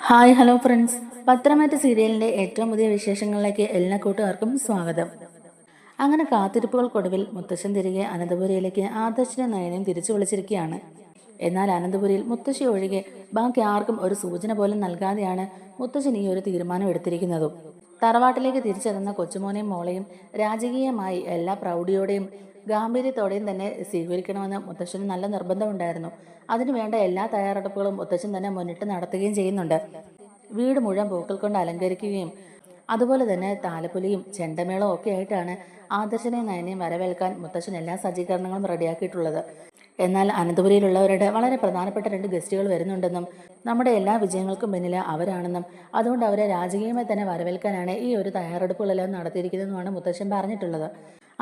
Hi hello friends, പത്രമാറ്റ് സീരിയലിൻ്റെ ഏറ്റവും പുതിയ വിശേഷങ്ങളിലേക്ക് എല്ലാ കൂട്ടുകാർക്കും സ്വാഗതം. അങ്ങനെ കാത്തിരിപ്പുകൾക്കൊടുവിൽ മുത്തശ്ശൻ തിരികെ അനന്തപുരിയിലേക്ക് ആദർശിനെ നയനയും തിരിച്ചു വിളിച്ചിരിക്കുകയാണ്. എന്നാൽ അനന്തപുരിയിൽ മുത്തശ്ശി ഒഴികെ ബാക്കി ആർക്കും ഒരു സൂചന പോലും നൽകാതെയാണ് മുത്തശ്ശൻ ഈ ഒരു തീരുമാനം എടുത്തിരിക്കുന്നതും. തറവാട്ടിലേക്ക് തിരിച്ചെത്തുന്ന കൊച്ചുമോനെയും മോളെയും രാജകീയമായി എല്ലാ പ്രൗഢിയോടെയും ഗാംഭീര്യത്തോടെയും തന്നെ സ്വീകരിക്കണമെന്ന് മുത്തശ്ശന് നല്ല നിർബന്ധമുണ്ടായിരുന്നു. അതിനുവേണ്ട എല്ലാ തയ്യാറെടുപ്പുകളും മുത്തശ്ശൻ തന്നെ മുന്നിട്ട് നടത്തുകയും ചെയ്യുന്നുണ്ട്. വീട് മുഴുവൻ പൂക്കൾ കൊണ്ട് അലങ്കരിക്കുകയും അതുപോലെ തന്നെ താലപ്പൊലിയും ചെണ്ടമേളവും ഒക്കെ ആയിട്ടാണ് ആദർശനെ നയനെയും വരവേൽക്കാൻ മുത്തശ്ശൻ എല്ലാ സജ്ജീകരണങ്ങളും റെഡിയാക്കിയിട്ടുള്ളത്. എന്നാൽ അനന്തപുരിയിലുള്ളവരുടെ വളരെ പ്രധാനപ്പെട്ട 2 ഗസ്റ്റുകൾ വരുന്നുണ്ടെന്നും നമ്മുടെ എല്ലാ വിജയങ്ങൾക്കും പിന്നിൽ അവരാണെന്നും അതുകൊണ്ട് അവരെ രാജകീയമായി തന്നെ വരവേൽക്കാനാണ് ഈ ഒരു തയ്യാറെടുപ്പുകളെല്ലാം നടത്തിയിരിക്കുന്നതെന്നുമാണ് മുത്തശ്ശൻ പറഞ്ഞിട്ടുള്ളത്.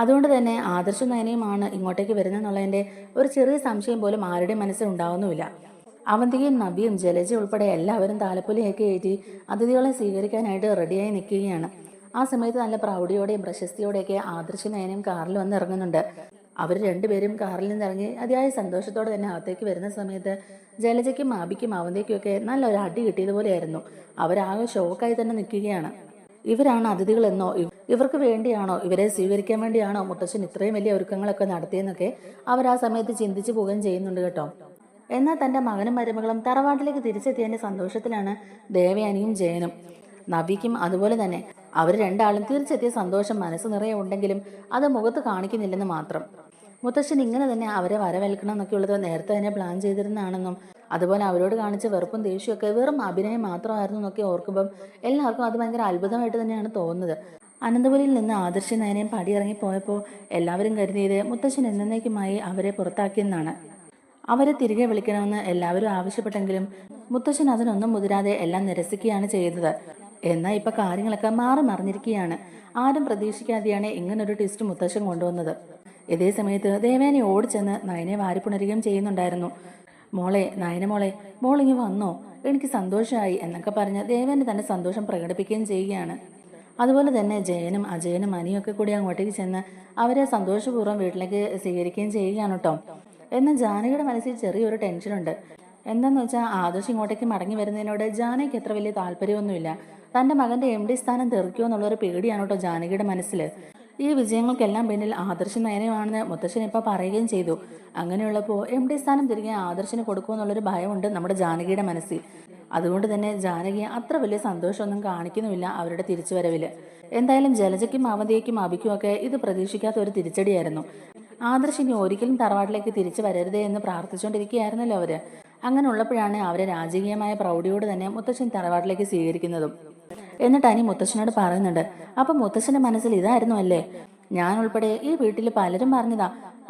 അതുകൊണ്ട് തന്നെ ആദർശം നയനയുമാണ് ഇങ്ങോട്ടേക്ക് വരുന്നതെന്നുള്ളതിൻ്റെ ഒരു ചെറിയ സംശയം പോലും ആരുടെയും മനസ്സിൽ ഉണ്ടാവുന്നുമില്ല. അവന്തികയും നബിയും ജലജ ഉൾപ്പെടെ എല്ലാവരും താലപ്പൊലിയൊക്കെ ഏറ്റി അതിഥികളെ സ്വീകരിക്കാനായിട്ട് റെഡിയായി നിൽക്കുകയാണ്. ആ സമയത്ത് നല്ല പ്രൗഢിയോടെയും പ്രശസ്തിയോടെയൊക്കെ ആദർശം നയനയും കാറിൽ വന്ന് ഇറങ്ങുന്നുണ്ട്. അവർ രണ്ടുപേരും കാറിൽ നിന്ന് ഇറങ്ങി അതിയായ സന്തോഷത്തോടെ തന്നെ അകത്തേക്ക് വരുന്ന സമയത്ത് ജലജയ്ക്കും ആബിക്കും അവന്തിക്കും ഒക്കെ നല്ലൊരു അടി കിട്ടിയതുപോലെയായിരുന്നു. അവരാകെ ഷോക്കായി തന്നെ നിൽക്കുകയാണ്. ഇവരാണ് അതിഥികളെന്നോ, ഇവർക്ക് വേണ്ടിയാണോ, ഇവരെ സ്വീകരിക്കാൻ വേണ്ടിയാണോ മുത്തശ്ശൻ ഇത്രയും വലിയ ഒരുക്കങ്ങളൊക്കെ നടത്തിയെന്നൊക്കെ അവർ ആ സമയത്ത് ചിന്തിച്ചു പോവുകയും ചെയ്യുന്നുണ്ട് കേട്ടോ. എന്നാൽ തൻ്റെ മകനും മരുമകളും തറവാട്ടിലേക്ക് തിരിച്ചെത്തിയതിൻ്റെ സന്തോഷത്തിലാണ് ദേവയാനിയും ജയനും. നബിക്കും അതുപോലെ തന്നെ. അവർ രണ്ടാളും തിരിച്ചെത്തിയ സന്തോഷം മനസ്സ് നിറയെ ഉണ്ടെങ്കിലും അത് മുഖത്ത് കാണിക്കുന്നില്ലെന്ന് മാത്രം. മുത്തശ്ശൻ ഇങ്ങനെ തന്നെ അവരെ വരവേൽക്കണം എന്നൊക്കെയുള്ളത് നേരത്തെ തന്നെ പ്ലാൻ ചെയ്തിരുന്നതാണെന്നും അതുപോലെ അവരോട് കാണിച്ച വെറുപ്പും ദേഷ്യമൊക്കെ വെറും അഭിനയം മാത്രമായിരുന്നു എന്നൊക്കെ ഓർക്കുമ്പം എല്ലാവർക്കും അത് ഭയങ്കര അത്ഭുതമായിട്ട് തന്നെയാണ് തോന്നുന്നത്. അനന്തപുരിയിൽ നിന്ന് ആദർശ നയനയും പടിയിറങ്ങിപ്പോയപ്പോൾ എല്ലാവരും കരുതിയത് മുത്തശ്ശൻ എന്നേക്കുമായി അവരെ പുറത്താക്കിയെന്നാണ്. അവരെ തിരികെ വിളിക്കണമെന്ന് എല്ലാവരും ആവശ്യപ്പെട്ടെങ്കിലും മുത്തശ്ശൻ അതിനൊന്നും മുതിരാതെ എല്ലാം നിരസിക്കുകയാണ് ചെയ്തത്. എന്നാൽ ഇപ്പൊ കാര്യങ്ങളൊക്കെ മാറി മറിഞ്ഞിരിക്കുകയാണ്. ആരും പ്രതീക്ഷിക്കാതെയാണ് ഇങ്ങനൊരു ട്വിസ്റ്റ് മുത്തശ്ശൻ കൊണ്ടുവന്നത്. ഇതേ സമയത്ത് ദേവേനെ ഓടിച്ചെന്ന് നയനെ വാരിപ്പുണരുകയും ചെയ്യുന്നുണ്ടായിരുന്നു. മോളെ, നയന മോളെ, മോളിങ്ങി വന്നോ, എനിക്ക് സന്തോഷമായി എന്നൊക്കെ പറഞ്ഞ് ദേവേന് തന്റെ സന്തോഷം പ്രകടിപ്പിക്കുകയും ചെയ്യുകയാണ്. അതുപോലെ തന്നെ ജയനും അജയനും അനിയും ഒക്കെ കൂടി അങ്ങോട്ടേക്ക് ചെന്ന് അവരെ സന്തോഷപൂർവ്വം വീട്ടിലേക്ക് സ്വീകരിക്കുകയും ചെയ്യുകയാണ് കേട്ടോ. എന്നാൽ ജാനകിയുടെ മനസ്സിൽ ചെറിയൊരു ടെൻഷനുണ്ട്. എന്താന്ന് വെച്ചാൽ ആദർശ് ഇങ്ങോട്ടേക്ക് മടങ്ങി വരുന്നതിനോട് ജാനകിക്ക് അത്ര വലിയ താല്പര്യമൊന്നുമില്ല. തന്റെ മകന്റെ MD സ്ഥാനം തെറിക്കുമോ എന്നുള്ളൊരു പേടിയാണ് കേട്ടോ ജാനകിയുടെ മനസ്സിൽ. ഈ വിജയങ്ങൾക്കെല്ലാം പിന്നിൽ ആദർശ് നയനമാണെന്ന് മുത്തശ്ശൻ ഇപ്പം പറയുകയും ചെയ്തു. അങ്ങനെയുള്ളപ്പോൾ MD സ്ഥാനം തിരികെ ആദർശിന് കൊടുക്കുമെന്നുള്ളൊരു ഭയമുണ്ട് നമ്മുടെ ജാനകിയുടെ മനസ്സിൽ. അതുകൊണ്ട് തന്നെ ജാനകി അത്ര വലിയ സന്തോഷമൊന്നും കാണിക്കുന്നുമില്ല അവരുടെ തിരിച്ചുവരവിൽ. എന്തായാലും ജലജയ്ക്കും അവന്തിയയ്ക്കും അബിക്കും ഒക്കെ ഇത് പ്രതീക്ഷിക്കാത്ത ഒരു തിരിച്ചടിയായിരുന്നു. ആദർശ് ഇനി ഒരിക്കലും തറവാട്ടിലേക്ക് തിരിച്ചു വരരുതേ എന്ന് പ്രാർത്ഥിച്ചുകൊണ്ടിരിക്കുകയായിരുന്നല്ലോ അവര്. അങ്ങനെ ഉള്ളപ്പോഴാണ് അവരെ രാജകീയമായ പ്രൗഢിയോട് തന്നെ മുത്തശ്ശൻ തറവാട്ടിലേക്ക് സ്വീകരിക്കുന്നതും. എന്നിട്ട് അനി മുത്തശ്ശനോട് പറയുന്നുണ്ട്, അപ്പൊ മുത്തശ്ശന്റെ മനസ്സിൽ ഇതായിരുന്നു അല്ലേ? ഞാൻ ഉൾപ്പെടെ ഈ വീട്ടിൽ പലരും പറഞ്ഞതാ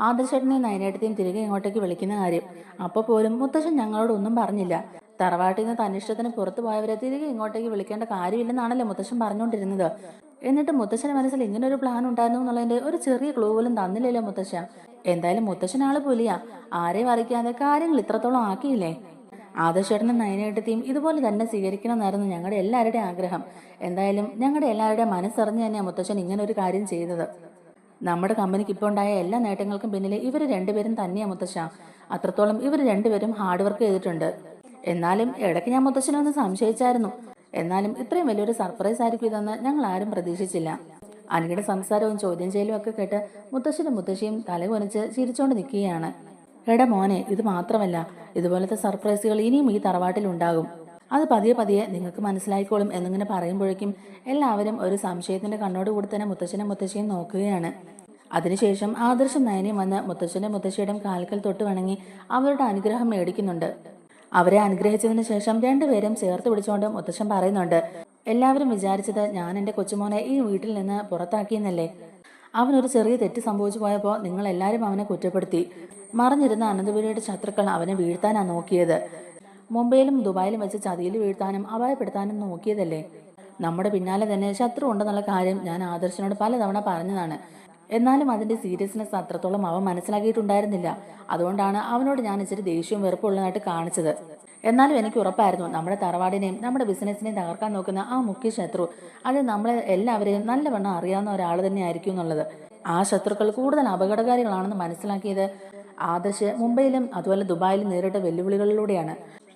ആദർശേട്ടനെയും നയനേട്ടത്തെയും തിരികെ ഇങ്ങോട്ടേക്ക് വിളിക്കുന്ന കാര്യം. അപ്പൊ പോലും മുത്തശ്ശൻ ഞങ്ങളോടൊന്നും പറഞ്ഞില്ല. തറവാട്ടിൽ നിന്ന് തന്നിഷ്ടത്തിന് പുറത്തു പോയവരെ തിരികെ ഇങ്ങോട്ടേക്ക് വിളിക്കേണ്ട കാര്യമില്ലെന്നാണല്ലോ മുത്തശ്ശൻ പറഞ്ഞുകൊണ്ടിരുന്നത്. എന്നിട്ട് മുത്തശ്ശന്റെ മനസ്സിൽ ഇങ്ങനെ ഒരു പ്ലാൻ ഉണ്ടായിരുന്നു എന്നുള്ളതിന്റെ ഒരു ചെറിയ ക്ലൂ പോലും തന്നില്ലല്ലോ മുത്തശ്ശ. എന്തായാലും മുത്തശ്ശൻ ആള് പുലിയാ. ആരെയും അറിയിക്കാതെ കാര്യങ്ങൾ ഇത്രത്തോളം ആക്കിയില്ലേ? ആദർശേട്ടനും നയനേട്ടത്തെയും ഇതുപോലെ തന്നെ സ്വീകരിക്കണമെന്നായിരുന്നു ഞങ്ങളുടെ എല്ലാവരുടെയും ആഗ്രഹം. എന്തായാലും ഞങ്ങളുടെ എല്ലാവരുടെയും മനസ്സറിഞ്ഞ് തന്നെയാണ് മുത്തശ്ശൻ ഇങ്ങനെ ഒരു കാര്യം ചെയ്തത്. നമ്മുടെ കമ്പനിക്ക് ഇപ്പോൾ ഉണ്ടായ എല്ലാ നേട്ടങ്ങൾക്കും പിന്നിൽ ഇവർ രണ്ടുപേരും തന്നെയാണ് മുത്തശ്ശ. അത്രത്തോളം ഇവർ രണ്ടുപേരും ഹാർഡ് വർക്ക് ചെയ്തിട്ടുണ്ട്. എന്നാലും ഇടയ്ക്ക് ഞാൻ മുത്തശ്ശനൊന്ന് സംശയിച്ചായിരുന്നു. എന്നാലും ഇത്രയും വലിയൊരു സർപ്രൈസ് ആയിരിക്കും ഇതെന്ന് ഞങ്ങൾ ആരും പ്രതീക്ഷിച്ചില്ല. അനിയുടെ സംസാരവും ചോദ്യം ചെയ്യലും ഒക്കെ കേട്ട് മുത്തശ്ശനും മുത്തശ്ശിയും തലകുനിച്ച് ചിരിച്ചോണ്ട് നിൽക്കുകയാണ്. എടാ മോനെ, ഇത് മാത്രമല്ല, ഇതുപോലത്തെ സർപ്രൈസുകൾ ഇനിയും ഈ തറവാട്ടിൽ ഉണ്ടാകും. അത് പതിയെ പതിയെ നിങ്ങൾക്ക് മനസ്സിലായിക്കോളും എന്നിങ്ങനെ പറയുമ്പോഴേക്കും എല്ലാവരും ഒരു സംശയത്തിന്റെ കണ്ണോടുകൂടി തന്നെ മുത്തശ്ശനും മുത്തശ്ശിയും നോക്കുകയാണ്. അതിനുശേഷം ആദർശം നയനയും വന്ന് മുത്തശ്ശന്റെ മുത്തശ്ശിയുടെയും കാൽക്കൽ തൊട്ട് വണങ്ങി അവരുടെ അനുഗ്രഹം മേടിക്കുന്നുണ്ട്. അവരെ അനുഗ്രഹിച്ചതിന് ശേഷം രണ്ടുപേരും ചേർത്ത് പിടിച്ചുകൊണ്ട് മുത്തശ്ശൻ പറയുന്നുണ്ട്, എല്ലാവരും വിചാരിച്ചത് ഞാൻ എൻ്റെ കൊച്ചുമോനെ ഈ വീട്ടിൽ നിന്ന് പുറത്താക്കിയെന്നല്ലേ? അവനൊരു ചെറിയ തെറ്റ് സംഭവിച്ചു പോയപ്പോൾ നിങ്ങൾ എല്ലാവരും അവനെ കുറ്റപ്പെടുത്തി. മറിഞ്ഞിരുന്ന അനന്തപുരിയുടെ ശത്രുക്കൾ അവനെ വീഴ്ത്താനാണ് നോക്കിയത്. മുംബൈയിലും ദുബായിലും വെച്ച് ചതിയിൽ വീഴ്ത്താനും അപായപ്പെടുത്താനും നോക്കിയതല്ലേ? നമ്മുടെ പിന്നാലെ തന്നെ ശത്രു ഉണ്ടെന്നുള്ള കാര്യം ഞാൻ ആദർശനോട് പലതവണ പറഞ്ഞതാണ്. എന്നാലും അതിന്റെ സീരിയസ്നെസ് അത്രത്തോളം അവൻ മനസ്സിലാക്കിയിട്ടുണ്ടായിരുന്നില്ല. അതുകൊണ്ടാണ് അവനോട് ഞാൻ ഇച്ചിരി ദേഷ്യവും വെറുപ്പുള്ളതായിട്ട് കാണിച്ചത്. എന്നാലും എനിക്ക് ഉറപ്പായിരുന്നു നമ്മുടെ തറവാടിനെയും നമ്മുടെ ബിസിനസിനെയും തകർക്കാൻ നോക്കുന്ന ആ മുഖ്യ ശത്രു അത് നമ്മളെ എല്ലാവരെയും നല്ലവണ്ണം അറിയാവുന്ന ഒരാൾ തന്നെ ആയിരിക്കും എന്നുള്ളത്. ആ ശത്രുക്കൾ കൂടുതൽ അപകടകാരികളാണെന്ന് മനസ്സിലാക്കിയത് ആദർശ് മുംബൈയിലും അതുപോലെ ദുബായിലും നേരിട്ട വെല്ലുവിളികളിലൂടെയാണ്.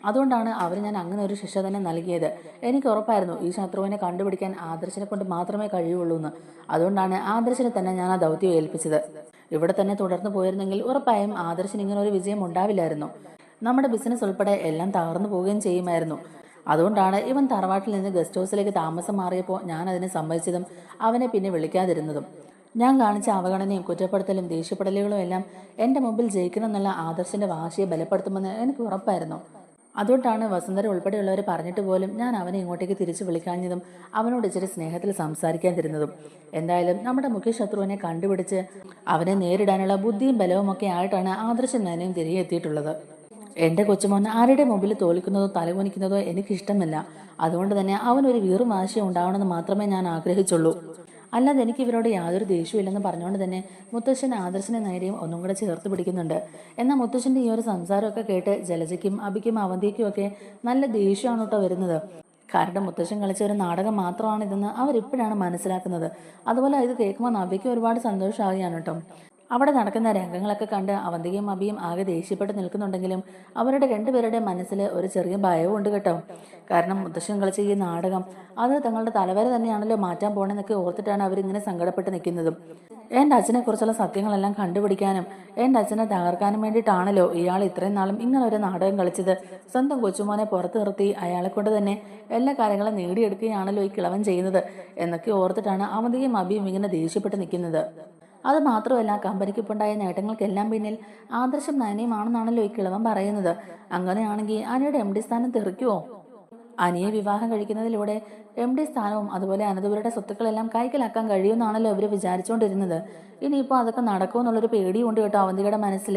അതുകൊണ്ടാണ് അവർ ഞാൻ അങ്ങനെ ഒരു ശിക്ഷ തന്നെ നൽകിയത്. എനിക്ക് ഉറപ്പായിരുന്നു ഈ ശത്രുവിനെ കണ്ടുപിടിക്കാൻ ആദർശിനെ കൊണ്ട് മാത്രമേ കഴിയുള്ളൂ എന്ന്. അതുകൊണ്ടാണ് ആദർശിനെ തന്നെ ഞാൻ ആ ദൗത്യം ഏൽപ്പിച്ചത്. ഇവിടെ തന്നെ തുടർന്നു പോയിരുന്നെങ്കിൽ ഉറപ്പായും ആദർശിന് ഇങ്ങനെ ഒരു വിജയം ഉണ്ടാവില്ലായിരുന്നു. നമ്മുടെ ബിസിനസ് ഉൾപ്പെടെ എല്ലാം തകർന്നു പോവുകയും ചെയ്യുമായിരുന്നു. അതുകൊണ്ടാണ് ഇവൻ തറവാട്ടിൽ നിന്ന് ഗസ്റ്റ് ഹൗസിലേക്ക് താമസം മാറിയപ്പോൾ ഞാൻ അതിനെ സമ്മതിച്ചതും അവനെ പിന്നെ വിളിക്കാതിരുന്നതും. ഞാൻ കാണിച്ച അവഗണനയും കുറ്റപ്പെടുത്തലും ദേഷ്യപ്പെടലുകളും എല്ലാം എൻ്റെ മുമ്പിൽ ജയിക്കണമെന്നുള്ള ആദർശിൻ്റെ വാശിയെ ബലപ്പെടുത്തുമെന്ന് എനിക്ക് ഉറപ്പായിരുന്നു. അതുകൊണ്ടാണ് വസുന്ധര ഉൾപ്പെടെയുള്ളവർ പറഞ്ഞിട്ട് പോലും ഞാൻ അവനെ ഇങ്ങോട്ടേക്ക് തിരിച്ചു വിളിക്കാഞ്ഞതും അവനോട് ഇച്ചിരി സ്നേഹത്തിൽ സംസാരിക്കാൻ തരുന്നതും. എന്തായാലും നമ്മുടെ മുഖ്യ ശത്രുവിനെ കണ്ടുപിടിച്ച് അവനെ നേരിടാനുള്ള ബുദ്ധിയും ബലവും ഒക്കെ ആയിട്ടാണ് ആദർശം നയനയും തിരികെ എത്തിയിട്ടുള്ളത്. എൻ്റെ കൊച്ചുമോൻ ആരുടെ മുമ്പിൽ തോൽക്കുന്നതോ തലകുനിക്കുന്നതോ എനിക്കിഷ്ടമല്ല. അതുകൊണ്ട് തന്നെ അവനൊരു വീറും വാശിയും ഉണ്ടാവണമെന്ന് മാത്രമേ ഞാൻ ആഗ്രഹിച്ചുള്ളൂ. അല്ലാതെ എനിക്ക് ഇവരോട് യാതൊരു ദേഷ്യമില്ലെന്ന് പറഞ്ഞുകൊണ്ട് തന്നെ മുത്തശ്ശൻ ആദർശനെ നേരെയും ഒന്നും കൂടെ ചേർത്ത് പിടിക്കുന്നുണ്ട്. എന്നാൽ മുത്തശ്ശൻ്റെ ഈ ഒരു സംസാരമൊക്കെ കേട്ട് ജലജയ്ക്കും അബിക്കും അവന്തിക്കും ഒക്കെ നല്ല ദേഷ്യമാണ് കേട്ടോ വരുന്നത്. കാരണം മുത്തശ്ശൻ കളിച്ച ഒരു നാടകം മാത്രമാണ് ഇതെന്ന് അവരിപ്പോഴാണ് മനസ്സിലാക്കുന്നത്. അതുപോലെ ഇത് കേൾക്കുമ്പോൾ നവ്യയ്ക്ക് ഒരുപാട് സന്തോഷമാവുകയാണ് കേട്ടോ. അവിടെ നടക്കുന്ന രംഗങ്ങളൊക്കെ കണ്ട് അവന്തികയും അബിയും ആകെ ദേഷ്യപ്പെട്ട് നിൽക്കുന്നുണ്ടെങ്കിലും അവരുടെ രണ്ടുപേരുടെ മനസ്സിൽ ഒരു ചെറിയ ഭയവും ഉണ്ട് കേട്ടോ. കാരണം മുത്തശ്ശൻ കളിച്ച ഈ നാടകം അത് തങ്ങളുടെ തലവര തന്നെയാണല്ലോ മാറ്റാൻ പോണെന്നൊക്കെ ഓർത്തിട്ടാണ് അവരിങ്ങനെ സങ്കടപ്പെട്ട് നിൽക്കുന്നതും. എൻ്റെ അച്ഛനെക്കുറിച്ചുള്ള സത്യങ്ങളെല്ലാം കണ്ടുപിടിക്കാനും എൻ്റെ അച്ഛനെ തകർക്കാനും വേണ്ടിയിട്ടാണല്ലോ ഇയാൾ ഇത്രയും നാളും ഇങ്ങനെ ഒരു നാടകം കളിച്ചത്. സ്വന്തം കൊച്ചുമോനെ പുറത്ത് നിർത്തി അയാളെ കൊണ്ട് തന്നെ എല്ലാ കാര്യങ്ങളും നേടിയെടുക്കുകയാണല്ലോ ഈ കിളവൻ ചെയ്യുന്നത് എന്നൊക്കെ ഓർത്തിട്ടാണ് അവന്തികയും അബിയും ഇങ്ങനെ ദേഷ്യപ്പെട്ട് നിൽക്കുന്നത്. അത് മാത്രമല്ല, കമ്പനിക്കിപ്പുണ്ടായ നേട്ടങ്ങൾക്കെല്ലാം പിന്നിൽ ആദർശം നയനയുമാണെന്നാണല്ലോ ഈ കിളവൻ പറയുന്നത്. അങ്ങനെയാണെങ്കിൽ അനിയുടെ MD സ്ഥാനം തെറിക്കുമോ? അനിയെ വിവാഹം കഴിക്കുന്നതിലൂടെ MD സ്ഥാനവും അതുപോലെ അനന്തപുരയുടെ സ്വത്തുക്കളെല്ലാം കൈക്കലാക്കാൻ കഴിയുമെന്നാണല്ലോ അവർ വിചാരിച്ചുകൊണ്ടിരുന്നത്. ഇനിയിപ്പോൾ അതൊക്കെ നടക്കുമെന്നുള്ളൊരു പേടിയുണ്ട് കേട്ടോ അവന്തികയുടെ മനസ്സിൽ.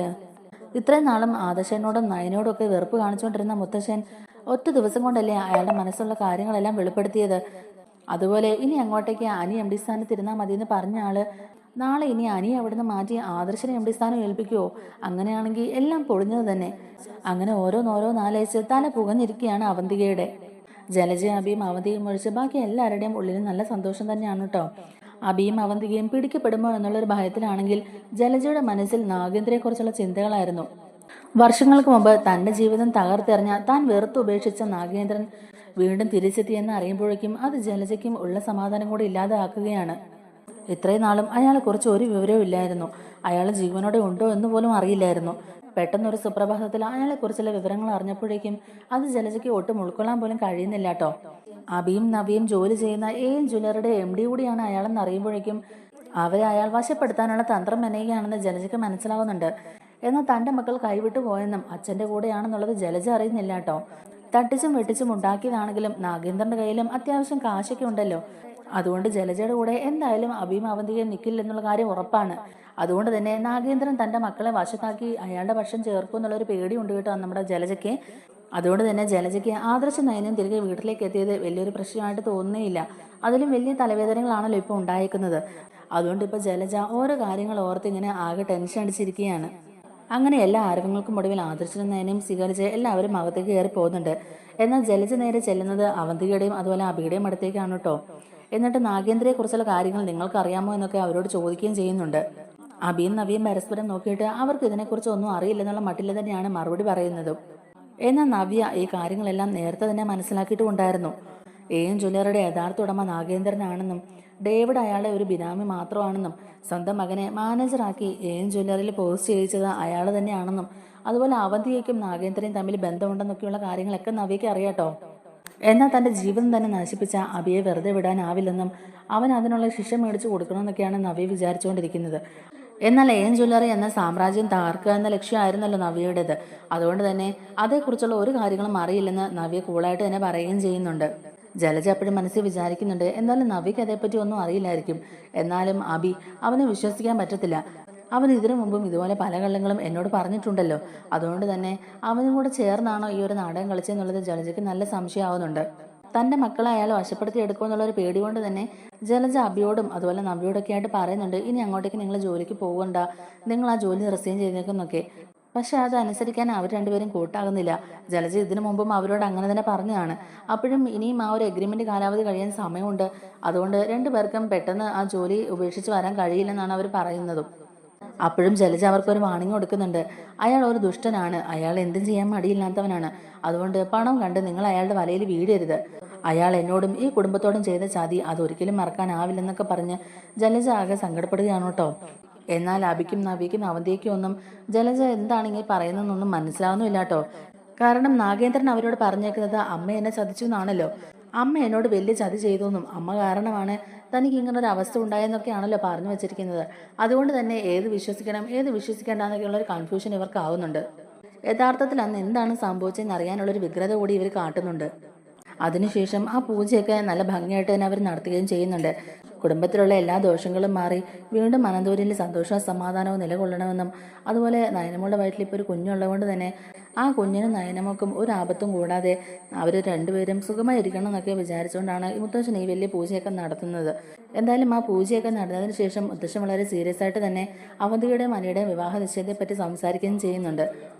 ഇത്രയും നാളും ആദർശനോടും നയനോടും ഒക്കെ വെറുപ്പ് കാണിച്ചുകൊണ്ടിരുന്ന മുത്തശ്ശൻ ഒറ്റ ദിവസം കൊണ്ടല്ലേ അയാളുടെ മനസ്സുള്ള കാര്യങ്ങളെല്ലാം വെളിപ്പെടുത്തിയത്. അതുപോലെ ഇനി അങ്ങോട്ടേക്ക് അനി MD സ്ഥാനത്തിരുന്നാൽ മതിയെന്ന് പറഞ്ഞ ആള് നാളെ ഇനി അനി അവിടുന്ന് മാറ്റി ആദർശനെ MD സ്ഥാനം ഏൽപ്പിക്കുമോ? അങ്ങനെയാണെങ്കിൽ എല്ലാം പൊളിഞ്ഞത് തന്നെ. അങ്ങനെ ഓരോന്നാലോചിച്ച് തല പുകഞ്ഞിരിക്കുകയാണ് അവന്തികയുടെ. ജലജയും അബിയും അവന്തികയും ഒഴിച്ച് ബാക്കി എല്ലാവരുടെയും ഉള്ളിലും നല്ല സന്തോഷം തന്നെയാണ് കേട്ടോ. അബിയും അവന്തികയും പിടിക്കപ്പെടുമോ എന്നുള്ളൊരു ഭയത്തിലാണെങ്കിൽ ജലജയുടെ മനസ്സിൽ നാഗേന്ദ്രയെക്കുറിച്ചുള്ള ചിന്തകളായിരുന്നു. വർഷങ്ങൾക്ക് മുമ്പ് തൻ്റെ ജീവിതം തകർത്തെറിഞ്ഞ താൻ വെറുത്തുപേക്ഷിച്ച നാഗേന്ദ്രൻ വീണ്ടും തിരിച്ചെത്തിയെന്ന് അറിയുമ്പോഴേക്കും അത് ജലജയ്ക്കും ഉള്ള സമാധാനം കൂടി ഇല്ലാതാക്കുകയാണ്. ഇത്രയും നാളും അയാളെക്കുറിച്ച് ഒരു വിവരവും ഇല്ലായിരുന്നു. അയാൾ ജീവനോടെ ഉണ്ടോ എന്ന് പോലും അറിയില്ലായിരുന്നു. പെട്ടെന്നൊരു സുപ്രഭാതത്തിൽ അയാളെക്കുറിച്ചുള്ള വിവരങ്ങൾ അറിഞ്ഞപ്പോഴേക്കും അത് ജലജയ്ക്ക് ഒട്ടും ഉൾക്കൊള്ളാൻ പോലും കഴിയുന്നില്ല കേട്ടോ. അബിയും നവിയും ജോലി ചെയ്യുന്ന AM ജ്വല്ലറിയുടെ MD കൂടിയാണ് അയാളെന്ന് അറിയുമ്പോഴേക്കും അവരെ അയാൾ വശപ്പെടുത്താനുള്ള തന്ത്രം മെനയുകയാണെന്ന് ജലജയ്ക്ക് മനസ്സിലാവുന്നുണ്ട്. എന്നാൽ തൻ്റെ മക്കൾ കൈവിട്ടു പോയെന്നും അച്ഛൻ്റെ കൂടെയാണെന്നുള്ളത് ജലജ അറിയുന്നില്ല കേട്ടോ. തട്ടിച്ചും വെട്ടിച്ചും ഉണ്ടാക്കിയതാണെങ്കിലും നാഗേന്ദ്രൻ്റെ കയ്യിലും അത്യാവശ്യം കാശൊക്കെ ഉണ്ടല്ലോ. അതുകൊണ്ട് ജലജയുടെ കൂടെ എന്തായാലും അബിയും അവന്തികയും നിൽക്കില്ലെന്നുള്ള കാര്യം ഉറപ്പാണ്. അതുകൊണ്ട് തന്നെ നാഗേന്ദ്രൻ തൻ്റെ മക്കളെ വശത്താക്കി അയാളുടെ പക്ഷം ചേർക്കും എന്നുള്ളൊരു പേടിയുണ്ട് കേട്ടോ നമ്മുടെ ജലജയ്ക്ക്. അതുകൊണ്ട് തന്നെ ജലജയ്ക്ക് ആദർശ നയനം തിരികെ വീട്ടിലേക്ക് എത്തിയത് വലിയൊരു പ്രശ്നമായിട്ട് തോന്നുന്നേയില്ല. അതിലും വലിയ തലവേദനകളാണല്ലോ ഇപ്പോൾ ഉണ്ടായേക്കുന്നത്. അതുകൊണ്ട് ഇപ്പോൾ ജലജ ഓരോ കാര്യങ്ങൾ ഓർത്ത് ഇങ്ങനെ ആകെ ടെൻഷൻ അടിച്ചിരിക്കുകയാണ്. അങ്ങനെ എല്ലാ ആരവങ്ങൾക്കും ഒടുവിൽ ആദർശനും നയനയും സ്വീകരിച്ച് എല്ലാവരും അകത്തേക്ക് കയറി പോകുന്നുണ്ട്. എന്നാൽ ജലജ നേരെ ചെല്ലുന്നത് അവന്തികയുടെയും അതുപോലെ അബിയുടെയും അടുത്തേക്കാണ് കേട്ടോ. എന്നിട്ട് നാഗേന്ദ്രയെക്കുറിച്ചുള്ള കാര്യങ്ങൾ നിങ്ങൾക്ക് അറിയാമോ എന്നൊക്കെ അവരോട് ചോദിക്കുകയും ചെയ്യുന്നുണ്ട്. അബിയും നവിയും പരസ്പരം നോക്കിയിട്ട് അവർക്ക് ഇതിനെക്കുറിച്ച് ഒന്നും അറിയില്ലെന്നുള്ള മട്ടിൽ തന്നെയാണ് മറുപടി പറയുന്നതും. എന്നാൽ നവ്യ ഈ കാര്യങ്ങളെല്ലാം നേരത്തെ തന്നെ മനസ്സിലാക്കിയിട്ടുണ്ടായിരുന്നു. AM ജ്വല്ലറിയുടെ യഥാർത്ഥ ഉടമ നാഗേന്ദ്രനാണെന്നും ഡേവിഡ് അയാളുടെ ഒരു ബിനാമി മാത്രമാണെന്നും സ്വന്തം മകനെ മാനേജറാക്കി AM ജ്വല്ലറിയിൽ പോസ്റ്റ് ചെയ്യിച്ചത് അയാൾ തന്നെയാണെന്നും അതുപോലെ അവന്തിയേക്കും നാഗേന്ദ്രനും തമ്മിൽ ബന്ധമുണ്ടെന്നൊക്കെയുള്ള കാര്യങ്ങളൊക്കെ നവ്യയ്ക്ക് അറിയാട്ടോ. എന്നാൽ തൻ്റെ ജീവിതം തന്നെ നശിപ്പിച്ച അബിയെ വെറുതെ വിടാനാവില്ലെന്നും അവൻ അതിനുള്ള ശിക്ഷ മേടിച്ചു കൊടുക്കണമെന്നൊക്കെയാണ് നവ്യ വിചാരിച്ചുകൊണ്ടിരിക്കുന്നത്. എന്നാൽ AM ജ്വല്ലറി എന്ന സാമ്രാജ്യം തകർക്കുക എന്ന ലക്ഷ്യമായിരുന്നല്ലോ നവ്യയുടേത്. അതുകൊണ്ട് തന്നെ അതേക്കുറിച്ചുള്ള ഒരു കാര്യങ്ങളും അറിയില്ലെന്ന് നവ്യ കൂളായിട്ട് തന്നെ പറയുകയും ചെയ്യുന്നുണ്ട്. ജലജ അപ്പോഴും മനസ്സിൽ വിചാരിക്കുന്നുണ്ട് എന്തായാലും നവ്യയ്ക്ക് അതേപ്പറ്റി ഒന്നും അറിയില്ലായിരിക്കും. എന്നാലും അബി അവനെ വിശ്വസിക്കാൻ പറ്റത്തില്ല. അവൻ ഇതിനു മുമ്പും ഇതുപോലെ പല കള്ളങ്ങളും എന്നോട് പറഞ്ഞിട്ടുണ്ടല്ലോ. അതുകൊണ്ട് തന്നെ അവനും കൂടെ ചേർന്നാണോ ഈ ഒരു നാടകം കളിച്ചെന്നുള്ളത് ജലജയ്ക്ക് നല്ല സംശയമാവുന്നുണ്ട്. തൻ്റെ മക്കളെ അയാൾ വശപ്പെടുത്തി എടുക്കുമെന്നുള്ളൊരു പേടി കൊണ്ട് തന്നെ ജലജ അബിയോടും അതുപോലെ നവ്യോടൊക്കെ ആയിട്ട് പറയുന്നുണ്ട്, ഇനി അങ്ങോട്ടേക്ക് നിങ്ങൾ ജോലിക്ക് പോകണ്ട, നിങ്ങൾ ആ ജോലി റിസൈൻ ചെയ്തേക്കുന്നൊക്കെ. പക്ഷെ അതനുസരിക്കാൻ അവർ രണ്ടുപേരും കൂട്ടാകുന്നില്ല. ജലജ ഇതിനു മുമ്പും അവരോട് അങ്ങനെ തന്നെ പറഞ്ഞതാണ്. അപ്പോഴും ഇനിയും ആ ഒരു എഗ്രിമെന്റ് കാലാവധി കഴിയാൻ സമയമുണ്ട്. അതുകൊണ്ട് രണ്ടുപേർക്കും പെട്ടെന്ന് ആ ജോലി ഉപേക്ഷിച്ച് വരാൻ കഴിയില്ലെന്നാണ് അവർ പറയുന്നതും. അപ്പോഴും ജലജ അവർക്കൊരു വാണിംഗ് കൊടുക്കുന്നുണ്ട്. അയാൾ ഒരു ദുഷ്ടനാണ്, അയാൾ എന്തും ചെയ്യാൻ മടിയില്ലാത്തവനാണ്. അതുകൊണ്ട് പണം കണ്ട് നിങ്ങൾ അയാളുടെ വലയിൽ വീഴരുത്. അയാൾ എന്നോടും ഈ കുടുംബത്തോടും ചെയ്ത ചതി അതൊരിക്കലും മറക്കാനാവില്ലെന്നൊക്കെ പറഞ്ഞ് ജലജ ആകെ സങ്കടപ്പെടുകയാണ് കേട്ടോ. എന്നാൽ അബിക്കും നവിക്കും അവന്തിക്കും ഒന്നും ജലജ എന്താണെങ്കിൽ പറയുന്നതെന്നൊന്നും മനസ്സിലാവുന്നില്ല കേട്ടോ. കാരണം നാഗേന്ദ്രൻ അവരോട് പറഞ്ഞേക്കുന്നത് അമ്മ എന്നെ ചതിച്ചു എന്നാണല്ലോ. അമ്മ എന്നോട് വലിയ ചതി ചെയ്തു എന്നും അമ്മ കാരണമാണ് തനിക്ക് ഇങ്ങനൊരു അവസ്ഥ ഉണ്ടായെന്നൊക്കെയാണല്ലോ പറഞ്ഞു വെച്ചിരിക്കുന്നത്. അതുകൊണ്ട് തന്നെ ഏത് വിശ്വസിക്കണം ഏത് വിശ്വസിക്കേണ്ട എന്നൊക്കെയുള്ളൊരു കൺഫ്യൂഷൻ ഇവർക്ക് ആവുന്നുണ്ട്. യഥാർത്ഥത്തിൽ അന്ന് എന്താണ് സംഭവിച്ചതെന്ന് അറിയാനുള്ളൊരു വ്യഗ്രത കൂടി ഇവർ കാട്ടുന്നുണ്ട്. അതിനുശേഷം ആ പൂജയൊക്കെ നല്ല ഭംഗിയായിട്ട് തന്നെ അവർ നടത്തുകയും ചെയ്യുന്നുണ്ട്. കുടുംബത്തിലുള്ള എല്ലാ ദോഷങ്ങളും മാറി വീണ്ടും അനന്തപുരിയിൽ സന്തോഷവും സമാധാനവും നിലകൊള്ളണമെന്നും അതുപോലെ നയനമ്മയുടെ വയറ്റിൽ ഇപ്പോൾ ഒരു കുഞ്ഞുള്ളതുകൊണ്ട് തന്നെ ആ കുഞ്ഞിനും നയനമ്മക്കും ഒരു ആപത്തും കൂടാതെ അവർ രണ്ടുപേരും സുഖമായി ഇരിക്കണം എന്നൊക്കെ വിചാരിച്ചുകൊണ്ടാണ് ഈ മുത്തശ്ശൻ ഈ വലിയ പൂജയൊക്കെ നടത്തുന്നത്. എന്തായാലും ആ പൂജയൊക്കെ നടന്നതിന് ശേഷം മുത്തശ്ശൻ വളരെ സീരിയസ് ആയിട്ട് തന്നെ അവന്തിയുടെയും അനിയുടെയും വിവാഹ നിശ്ചയത്തെപ്പറ്റി സംസാരിക്കുകയും ചെയ്യുന്നുണ്ട്.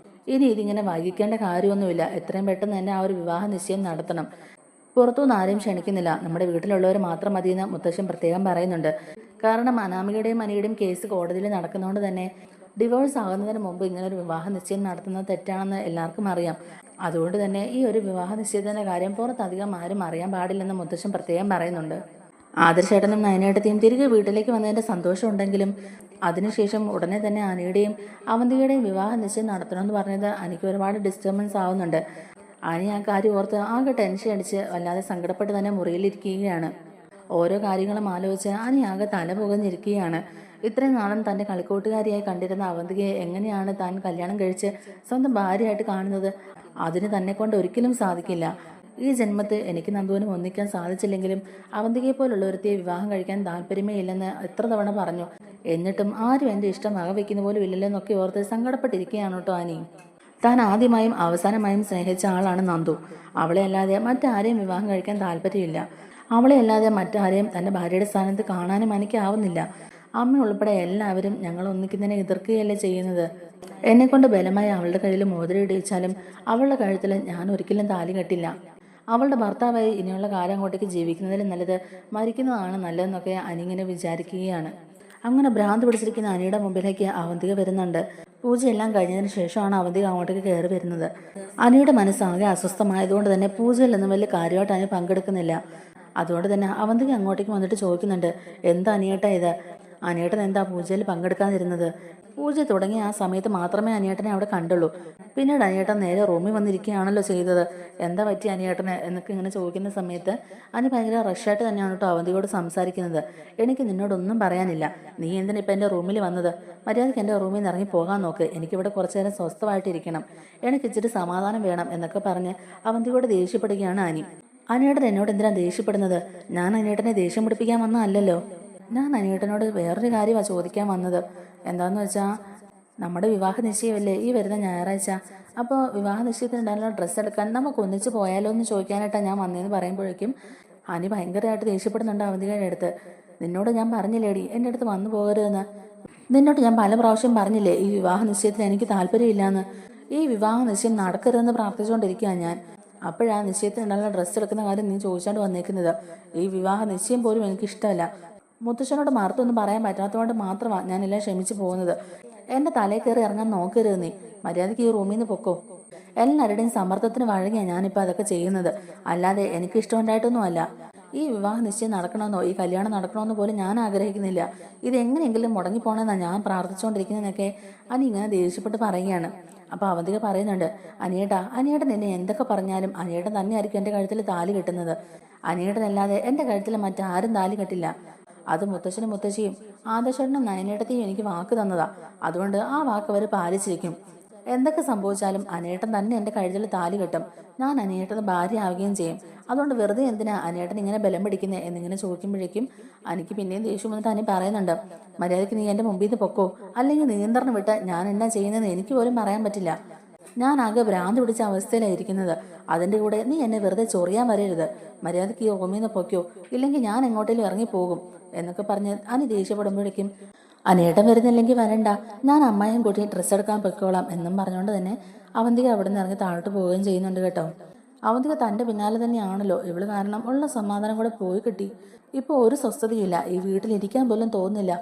ഇനി ഇതിങ്ങനെ വൈകിക്കേണ്ട കാര്യമൊന്നുമില്ല, എത്രയും പെട്ടെന്ന് തന്നെ ആ ഒരു വിവാഹ നിശ്ചയം നടത്തണം. പുറത്തുനിന്ന് ആരെയും ക്ഷണിക്കുന്നില്ല, നമ്മുടെ വീട്ടിലുള്ളവർ മാത്രം മതിയെന്ന് മുത്തശ്ശൻ പ്രത്യേകം പറയുന്നുണ്ട്. കാരണം അനാമികയുടെയും അനിയുടെയും കേസ് കോടതിയിൽ നടക്കുന്നതുകൊണ്ട് തന്നെ ഡിവോഴ്സ് ആകുന്നതിന് മുമ്പ് ഇങ്ങനെ ഒരു വിവാഹ നിശ്ചയം നടത്തുന്നത് തെറ്റാണെന്ന് എല്ലാവർക്കും അറിയാം. അതുകൊണ്ട് തന്നെ ഈ ഒരു വിവാഹ നിശ്ചയത്തിന്റെ കാര്യം പുറത്തധികം ആരും അറിയാൻ പാടില്ലെന്ന് മുത്തശ്ശൻ പ്രത്യേകം പറയുന്നുണ്ട്. ആദർശേട്ടനും നയനേട്ടത്തെയും തിരികെ വീട്ടിലേക്ക് വന്നതിന്റെ സന്തോഷം ഉണ്ടെങ്കിലും അതിനുശേഷം ഉടനെ തന്നെ അനിയുടെയും അവന്തികയുടെയും വിവാഹ നിശ്ചയം നടത്തണമെന്ന് പറഞ്ഞത് എനിക്ക് ഒരുപാട് ഡിസ്റ്റർബൻസ് ആവുന്നുണ്ട്. അനി ആ കാര്യം ഓർത്ത് ആകെ ടെൻഷൻ അടിച്ച് വല്ലാതെ സങ്കടപ്പെട്ട് തന്നെ മുറിയിലിരിക്കുകയാണ്. ഓരോ കാര്യങ്ങളും ആലോചിച്ച് അനി ആകെ തല പുകഞ്ഞിരിക്കുകയാണ്. ഇത്രയും നാളും തൻ്റെ കളിക്കൂട്ടുകാരിയായി കണ്ടിരുന്ന അവന്തികയെ എങ്ങനെയാണ് താൻ കല്യാണം കഴിച്ച് സ്വന്തം ഭാര്യയായിട്ട് കാണുന്നത്? അതിന് തന്നെ കൊണ്ട് ഒരിക്കലും സാധിക്കില്ല. ഈ ജന്മത്ത് എനിക്ക് നന്ദുവിനും ഒന്നിക്കാൻ സാധിച്ചില്ലെങ്കിലും അവന്തികയെ പോലുള്ള ഒരുത്തിയെ വിവാഹം കഴിക്കാൻ താല്പര്യമേ ഇല്ലെന്ന് എത്ര തവണ പറഞ്ഞു. എന്നിട്ടും ആരും എൻ്റെ ഇഷ്ടം വകവെക്കുന്ന പോലും ഇല്ലല്ലോ എന്നൊക്കെ ഓർത്ത് സങ്കടപ്പെട്ടിരിക്കുകയാണ് കേട്ടോ അനി. താൻ ആദ്യമായും അവസാനമായും സ്നേഹിച്ച ആളാണ് നന്ദു. അവളെ അല്ലാതെ മറ്റാരെയും വിവാഹം കഴിക്കാൻ താല്പര്യമില്ല. അവളെ അല്ലാതെ മറ്റാരെയും തൻ്റെ ഭാര്യയുടെ സ്ഥാനത്ത് കാണാനും എനിക്കാവുന്നില്ല. അമ്മ ഉൾപ്പെടെ എല്ലാവരും ഞങ്ങൾ ഒന്നിക്കുന്നതിനെ എതിർക്കുകയല്ലേ ചെയ്യുന്നത്. എന്നെക്കൊണ്ട് ബലമായി അവളുടെ കയ്യിൽ മോതിരം ഇടിച്ചാലും അവളുടെ കഴുത്തിൽ ഞാൻ ഒരിക്കലും താലി കെട്ടില്ല. അവളുടെ ഭർത്താവായി ഇനിയുള്ള കാലം അങ്ങോട്ടേക്ക് ജീവിക്കുന്നതിലും നല്ലത് മരിക്കുന്നതാണ് നല്ലതെന്നൊക്കെ അനിങ്ങനെ വിചാരിക്കുകയാണ്. അങ്ങനെ ഭ്രാന്ത് പിടിച്ചിരിക്കുന്ന അനിയുടെ മുമ്പിലേക്ക് അവന്തിക വരുന്നുണ്ട്. പൂജയെല്ലാം കഴിഞ്ഞതിന് ശേഷമാണ് അവന്തിക അങ്ങോട്ടേക്ക് കയറി വരുന്നത്. അനിയുടെ മനസ്സാകെ അസ്വസ്ഥമായതുകൊണ്ട് തന്നെ പൂജയിൽ നിന്നും വലിയ കാര്യമായിട്ട് അനി പങ്കെടുക്കുന്നില്ല. അതുകൊണ്ട് തന്നെ അവന്തിക അങ്ങോട്ടേക്ക് വന്നിട്ട് ചോദിക്കുന്നുണ്ട്, എന്താ അനിയേട്ടാ ഇത്? അനിയേട്ടൻ എന്താ പൂജയിൽ പങ്കെടുക്കാതിരുന്നത്? പൂജ തുടങ്ങിയ ആ സമയത്ത് മാത്രമേ അനിയേട്ടനെ അവിടെ കണ്ടുള്ളൂ. പിന്നീട് അനിയേട്ടൻ നേരെ റൂമിൽ വന്നിരിക്കുകയാണല്ലോ ചെയ്തത്. എന്താ പറ്റി അനിയേട്ടന് എന്നൊക്കെ ഇങ്ങനെ ചോദിക്കുന്ന സമയത്ത് അനി ഭയങ്കര റഷായിട്ട് തന്നെയാണ് കേട്ടോ അവന്തിയോട് സംസാരിക്കുന്നത്. എനിക്ക് നിന്നോടൊന്നും പറയാനില്ല. നീ എന്തിനാ ഇപ്പം എൻ്റെ റൂമിൽ വന്നത്? മര്യാദയ്ക്ക് എൻ്റെ റൂമിൽ നിന്ന് ഇറങ്ങി പോകാൻ നോക്ക്. എനിക്കിവിടെ കുറച്ചു നേരം സ്വസ്ഥമായിട്ടിരിക്കണം. എനിക്ക് ഇച്ചിരി സമാധാനം വേണം എന്നൊക്കെ പറഞ്ഞ് അവന്തിയോട് ദേഷ്യപ്പെടുകയാണ് അനി. അനിയേട്ടൻ എന്നോട് എന്തിനാ ദേഷ്യപ്പെടുന്നത്? ഞാൻ അനിയേട്ടനെ ദേഷ്യം പിടിപ്പിക്കാൻ വന്നതല്ലല്ലോ. ഞാൻ അനിയേട്ടനോട് വേറൊരു കാര്യമാണ് ചോദിക്കാൻ വന്നത്. എന്താന്ന് വെച്ചാൽ നമ്മുടെ വിവാഹ നിശ്ചയമല്ലേ ഈ വരുന്ന ഞായറാഴ്ച. അപ്പോൾ വിവാഹ നിശ്ചയത്തിനുണ്ടായിരുന്ന ഡ്രസ്സ് എടുക്കാൻ നമുക്ക് ഒന്നിച്ച് പോയാലോ എന്ന് ചോദിക്കാനായിട്ടാണ് ഞാൻ വന്നതെന്ന് പറയുമ്പോഴേക്കും അനി ഭയങ്കരമായിട്ട് ദേഷ്യപ്പെടുന്നുണ്ട് അവന്തികയുടെ അടുത്ത്. നിന്നോട് ഞാൻ പറഞ്ഞില്ലേടി എൻ്റെ അടുത്ത് വന്നു പോകരുതെന്ന്? നിന്നോട് ഞാൻ പല പ്രാവശ്യം പറഞ്ഞില്ലേ ഈ വിവാഹ നിശ്ചയത്തിന് എനിക്ക് താല്പര്യമില്ലാന്ന്? ഈ വിവാഹ നിശ്ചയം നടക്കരുതെന്ന് പ്രാർത്ഥിച്ചുകൊണ്ടിരിക്കുകയാണ് ഞാൻ. അപ്പോഴാണ് നിശ്ചയത്തിനുണ്ടാകുന്ന ഡ്രസ്സ് എടുക്കുന്ന കാര്യം നീ ചോദിച്ചാണ്ട് വന്നേക്കുന്നത്. ഈ വിവാഹ നിശ്ചയം പോലും എനിക്ക് ഇഷ്ടമല്ല. മുത്തശ്ശനോട് മറുത്തൊന്നും പറയാൻ പറ്റാത്തതുകൊണ്ട് മാത്രമാണ് ഞാനെല്ലാം ക്ഷമിച്ചു പോകുന്നത്. എൻ്റെ തലയിൽ കയറി ഇറങ്ങാൻ നോക്കരുത് നീ. മര്യാദയ്ക്ക് ഈ റൂമിൽ നിന്ന് പൊക്കോ. എല്ലാവരുടെയും സമ്മർദ്ദത്തിന് വഴങ്ങിയാണ് ഞാനിപ്പോൾ അതൊക്കെ ചെയ്യുന്നത്. അല്ലാതെ എനിക്ക് ഇഷ്ടമുണ്ടായിട്ടൊന്നുമല്ല. ഈ വിവാഹ നിശ്ചയം നടക്കണമെന്നോ ഈ കല്യാണം നടക്കണമെന്നോ പോലും ഞാൻ ആഗ്രഹിക്കുന്നില്ല. ഇതെങ്ങനെയെങ്കിലും മുടങ്ങിപ്പോണെന്നാണ് ഞാൻ പ്രാർത്ഥിച്ചുകൊണ്ടിരിക്കുന്നതെന്നൊക്കെ അനി ഇങ്ങനെ ദേഷ്യപ്പെട്ട് പറയുകയാണ്. അപ്പോൾ അവന്തിക പറയുന്നുണ്ട്, അനിയേട്ടൻ എന്നെ എന്തൊക്കെ പറഞ്ഞാലും അനിയേട്ടൻ തന്നെയായിരിക്കും എൻ്റെ കഴുത്തിൽ താലി കെട്ടുന്നത്. അനിയേട്ടനല്ലാതെ എൻ്റെ കഴുത്തിൽ മറ്റാരും താലി കെട്ടില്ല. അത് മുത്തശ്ശനും മുത്തശ്ശിയും ആദർശനും നയനേട്ടത്തെയും എനിക്ക് വാക്ക് തന്നതാ. അതുകൊണ്ട് ആ വാക്ക് അവർ പാലിച്ചിരിക്കും. എന്തൊക്കെ സംഭവിച്ചാലും അനിയേട്ടൻ തന്നെ എൻ്റെ കഴുത്തിൽ താലി കെട്ടും. ഞാൻ അനിയേട്ടന് ഭാര്യ ആവുകയും ചെയ്യും. അതുകൊണ്ട് വെറുതെ എന്തിനാ അനിയേട്ടൻ ഇങ്ങനെ ബലം പിടിക്കുന്നത് എന്നിങ്ങനെ ചോദിക്കുമ്പോഴേക്കും എനിക്ക് പിന്നെയും ദേഷ്യം വന്നിട്ട് അനി പറയുന്നുണ്ട്, മര്യാദയ്ക്ക് നീ എൻ്റെ മുമ്പിൽ നിന്ന് പൊക്കോ, അല്ലെങ്കിൽ നിയന്ത്രണം വിട്ട് ഞാൻ എന്നാ ചെയ്യുന്നതെന്ന് എനിക്ക് പോലും പറയാൻ പറ്റില്ല. ഞാൻ ആകെ ഭ്രാന്ത് പിടിച്ച അവസ്ഥയിലായിരിക്കുന്നത്. അതിൻ്റെ കൂടെ നീ എന്നെ വെറുതെ ചൊറിയാൻ വരരുത്. മര്യാദയ്ക്ക് ഈ റൂമിൽ നിന്ന് പൊക്കോ, ഇല്ലെങ്കിൽ ഞാൻ എങ്ങോട്ടേലും ഇറങ്ങിപ്പോകും എന്നൊക്കെ പറഞ്ഞ് അനി ദേഷ്യപ്പെടുമ്പോഴേക്കും അനിയേട്ടൻ വരുന്നില്ലെങ്കിൽ വരണ്ട, ഞാൻ അമ്മായിയും കൂട്ടി ഡ്രസ്സ് എടുക്കാൻ പൊയ്ക്കോളാം എന്നും പറഞ്ഞുകൊണ്ട് തന്നെ അവന്തിക അവിടെ നിന്ന് ഇറങ്ങി താഴോട്ട് പോവുകയും ചെയ്യുന്നുണ്ട് കേട്ടോ. അവന്തിക തൻ്റെ പിന്നാലെ തന്നെയാണല്ലോ. ഇവള് കാരണം ഉള്ള സമാധാനം കൂടെ പോയി കിട്ടി. ഇപ്പോൾ ഒരു സ്വസ്ഥതയില്ല. ഈ വീട്ടിലിരിക്കാൻ പോലും തോന്നുന്നില്ല.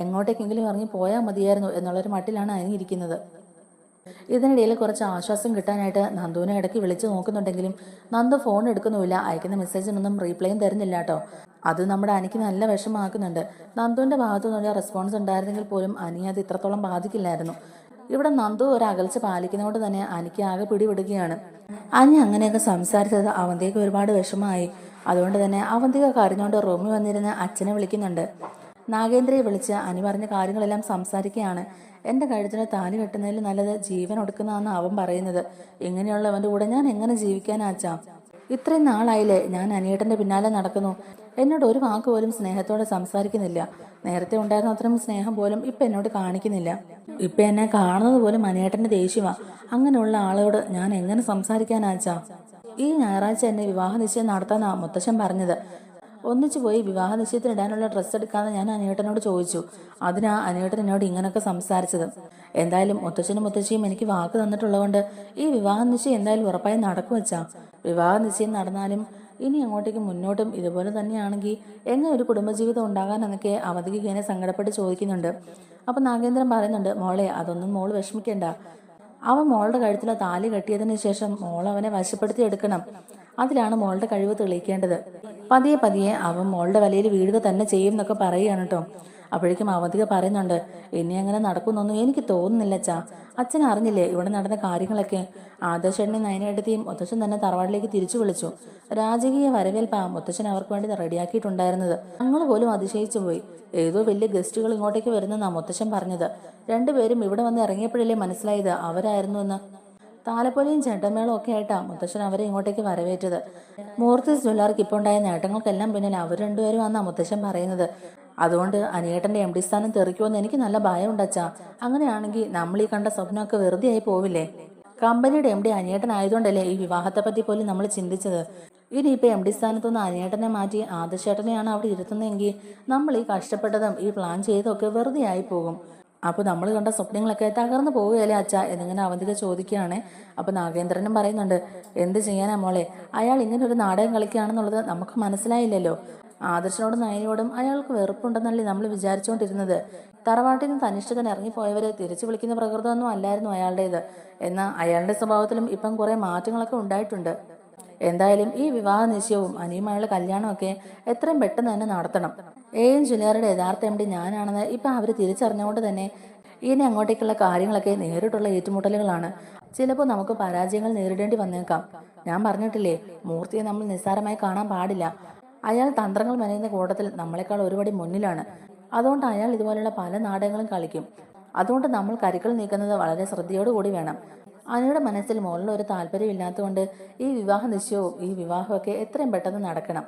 എങ്ങോട്ടേക്കെങ്കിലും ഇറങ്ങി പോയാൽ മതിയായിരുന്നു എന്നുള്ളൊരു മട്ടിലാണ് അനിയിരിക്കുന്നത്. ഇതിനിടയിൽ കുറച്ച് ആശ്വാസം കിട്ടാനായിട്ട് നന്ദുവിനെ ഇടയ്ക്ക് വിളിച്ചു നോക്കുന്നുണ്ടെങ്കിലും നന്ദു ഫോൺ എടുക്കുന്നുമില്ല. അയക്കുന്ന മെസ്സേജിനൊന്നും റീപ്ലൈയും തരുന്നില്ല കേട്ടോ. അത് നമ്മുടെ അനിക്ക് നല്ല വിഷമാക്കുന്നുണ്ട്. നന്ദുവിൻ്റെ ഭാഗത്തു നിന്നുള്ള റെസ്പോൺസ് ഉണ്ടായിരുന്നെങ്കിൽ പോലും അനിയെ അത് ഇത്രത്തോളം ബാധിക്കില്ലായിരുന്നു. ഇവിടെ നന്ദു ഒരു അകൽച്ച പാലിക്കുന്നതുകൊണ്ട് തന്നെ അനിക്ക് ആകെ പിടിവിടുകയാണ്. അനി അങ്ങനെയൊക്കെ സംസാരിച്ചത് അവന്തിക്ക് ഒരുപാട് വിഷമമായി. അതുകൊണ്ട് തന്നെ അവന്തിക കരഞ്ഞുകൊണ്ട് റൂമിൽ വന്നിരുന്ന് അച്ഛനെ വിളിക്കുന്നുണ്ട്. നാഗേന്ദ്രയെ വിളിച്ച് അനി പറഞ്ഞ കാര്യങ്ങളെല്ലാം സംസാരിക്കുകയാണ്. എൻ്റെ കഴുത്തിന് താലി കെട്ടുന്നതിൽ നല്ലത് ജീവൻ ഒടുക്കുന്നതാണെന്ന് അവൻ പറയുന്നത്. ഇങ്ങനെയുള്ളവൻ്റെ കൂടെ ഞാൻ എങ്ങനെ ജീവിക്കാനാച്ചാ? ഇത്രയും നാളായില്ലേ ഞാൻ അനിയേട്ടൻ്റെ പിന്നാലെ നടക്കുന്നു. എന്നോട് ഒരു വാക്ക് പോലും സ്നേഹത്തോടെ സംസാരിക്കുന്നില്ല. നേരത്തെ ഉണ്ടായിരുന്ന അത്രയും സ്നേഹം പോലും ഇപ്പം എന്നോട് കാണിക്കുന്നില്ല. ഇപ്പം എന്നെ കാണുന്നത് പോലും അനിയേട്ടൻ്റെ ദേഷ്യമാ. അങ്ങനെയുള്ള ആളോട് ഞാൻ എങ്ങനെ സംസാരിക്കാനാച്ചാ? ഈ ഞായറാഴ്ച എന്നെ വിവാഹ നിശ്ചയം നടത്താനാ മുത്തശ്ശൻ പറഞ്ഞത്. ഒന്നിച്ചു പോയി വിവാഹ നിശ്ചയത്തിന് ഇടാനുള്ള ഡ്രസ്സ് എടുക്കാമെന്ന് ഞാൻ അനിയേട്ടനോട് ചോദിച്ചു. അതിനാ അനിയേട്ടൻ എന്നോട് ഇങ്ങനെയൊക്കെ സംസാരിച്ചത്. എന്തായാലും മുത്തശ്ശനും മുത്തശ്ശിയും എനിക്ക് വാക്ക് തന്നിട്ടുള്ളതുകൊണ്ട് ഈ വിവാഹ നിശ്ചയം എന്തായാലും ഉറപ്പായി നടക്കും വെച്ചാ. വിവാഹ നിശ്ചയം നടന്നാലും ഇനി അങ്ങോട്ടേക്ക് മുന്നോട്ടും ഇതുപോലെ തന്നെയാണെങ്കിൽ എങ്ങനെ ഒരു കുടുംബജീവിതം ഉണ്ടാകാനെന്നൊക്കെ അവധിക്ക് ഇങ്ങനെ സങ്കടപ്പെട്ട് ചോദിക്കുന്നുണ്ട്. അപ്പം നാഗേന്ദ്രൻ പറയുന്നുണ്ട്, മോളെ അതൊന്നും മോൾ വിഷമിക്കേണ്ട. അവൻ മോളുടെ കഴുത്തിലെ താലി കെട്ടിയതിന് ശേഷം മോൾ അവനെ വശപ്പെടുത്തി എടുക്കണം. അതിലാണ് മോളുടെ കഴിവ് തെളിയിക്കേണ്ടത്. പതിയെ പതിയെ അവൻ മോളുടെ വലയിൽ വീഴുക തന്നെ ചെയ്യും എന്നൊക്കെ പറയുകയാണ് കേട്ടോ. അപ്പോഴേക്കും അവന്തിക പറയുന്നുണ്ട്, ഇനി അങ്ങനെ നടക്കുന്നൊന്നും എനിക്ക് തോന്നുന്നില്ല അച്ഛാ. അച്ഛൻ അറിഞ്ഞില്ലേ ഇവിടെ നടന്ന കാര്യങ്ങളൊക്കെ? ആദർശേട്ടനെ നയനേട്ടത്തെയും മുത്തശ്ശൻ തന്നെ തറവാട്ടിലേക്ക് തിരിച്ചു വിളിച്ചു. രാജകീയ വരവേൽപ്പാ മുത്തശ്ശൻ അവർക്ക് വേണ്ടി റെഡിയാക്കിയിട്ടുണ്ടായിരുന്നത്. ഞങ്ങൾ പോലും അതിശയിച്ചു പോയി. ഏതോ വലിയ ഗസ്റ്റുകൾ ഇങ്ങോട്ടേക്ക് വരുന്നെന്നാ മുത്തശ്ശൻ പറഞ്ഞത്. രണ്ടുപേരും ഇവിടെ വന്ന് ഇറങ്ങിയപ്പോഴല്ലേ മനസ്സിലായത് അവരായിരുന്നു എന്ന്. താലപ്പൊലിയും ചെണ്ടമേളവും ഒക്കെ ആയിട്ടാ മുത്തശ്ശൻ അവരെ ഇങ്ങോട്ടേക്ക് വരവേറ്റത്. മൂർത്തിസ് ജ്വല്ലറിക്ക് ഇപ്പോൾ ഉണ്ടായ നേട്ടങ്ങൾക്കെല്ലാം പിന്നിൽ അവർ രണ്ടുപേരും ആണെന്നാ മുത്തശ്ശൻ പറയുന്നത്. അതുകൊണ്ട് അനിയേട്ടൻ്റെ MD സ്ഥാനം തെറിക്കുമെന്ന് എനിക്ക് നല്ല ഭയമുണ്ടച്ചാ. അങ്ങനെയാണെങ്കിൽ നമ്മൾ ഈ കണ്ട സ്വപ്നമൊക്കെ വെറുതെ ആയി പോവില്ലേ? കമ്പനിയുടെ MD അനിയേട്ടൻ ആയതുകൊണ്ടല്ലേ ഈ വിവാഹത്തെ പറ്റി പോലും നമ്മൾ ചിന്തിച്ചത്. ഇനിയിപ്പോൾ MD സ്ഥാനത്തുനിന്ന് അനിയേട്ടനെ മാറ്റി ആദർശേട്ടനെയാണ് അവിടെ ഇരുത്തുന്നതെങ്കിൽ നമ്മൾ ഈ കഷ്ടപ്പെട്ടതും ഈ പ്ലാൻ ചെയ്തതൊക്കെ വെറുതെ ആയി പോകും. അപ്പോൾ നമ്മൾ കണ്ട സ്വപ്നങ്ങളൊക്കെ തകർന്നു പോവുകയല്ലേ അച്ഛാ എന്നിങ്ങനെ അവന്തിക ചോദിക്കുകയാണ്. അപ്പോൾ നാഗേന്ദ്രനും പറയുന്നുണ്ട്, എന്ത് ചെയ്യാനാ മോളെ, അയാൾ ഇങ്ങനെ ഒരു നാടകം കളിക്കുകയാണെന്നുള്ളത് നമുക്ക് മനസ്സിലായില്ലല്ലോ. ആദർശനോടും നയനയോടും അയാൾക്ക് വെറുപ്പുണ്ടെന്നല്ലേ നമ്മൾ വിചാരിച്ചുകൊണ്ടിരുന്നത്. തറവാട്ടിൽ നിന്ന് തനിഷ്ഠകൻ ഇറങ്ങിപ്പോയവരെ തിരിച്ചു വിളിക്കുന്ന പ്രകൃതമൊന്നും അല്ലായിരുന്നു അയാളുടേത്. എന്നാൽ അയാളുടെ സ്വഭാവത്തിലും ഇപ്പം കുറേ മാറ്റങ്ങളൊക്കെ ഉണ്ടായിട്ടുണ്ട്. എന്തായാലും ഈ വിവാഹ നിശ്ചയവും അനിയുമായുള്ള കല്യാണമൊക്കെ എത്രയും പെട്ടെന്ന് തന്നെ നടത്തണം. AM ജ്വല്ലറിയുടെ യഥാർത്ഥ MD ഞാനാണെന്ന് ഇപ്പം അവർ തിരിച്ചറിഞ്ഞുകൊണ്ട് തന്നെ ഇനി അങ്ങോട്ടേക്കുള്ള കാര്യങ്ങളൊക്കെ നേരിട്ടുള്ള ഏറ്റുമുട്ടലുകളാണ്. ചിലപ്പോൾ നമുക്ക് പരാജയങ്ങൾ നേരിടേണ്ടി വന്നേക്കാം. ഞാൻ പറഞ്ഞിട്ടില്ലേ, മൂർത്തിയെ നമ്മൾ നിസ്സാരമായി കാണാൻ പാടില്ല. അയാൾ തന്ത്രങ്ങൾ മെനയുന്ന കൂട്ടത്തിൽ നമ്മളെക്കാൾ ഒരുപടി മുന്നിലാണ്. അതുകൊണ്ട് അയാൾ ഇതുപോലുള്ള പല നാടകങ്ങളും കളിക്കും. അതുകൊണ്ട് നമ്മൾ കരുക്കൾ നീക്കുന്നത് വളരെ ശ്രദ്ധയോടുകൂടി വേണം. അനിയുടെ മനസ്സിൽ മോളിൽ ഒരു താല്പര്യമില്ലാത്തതുകൊണ്ട് ഈ വിവാഹ നിശ്ചയവും ഈ വിവാഹമൊക്കെ എത്രയും പെട്ടെന്ന് നടക്കണം.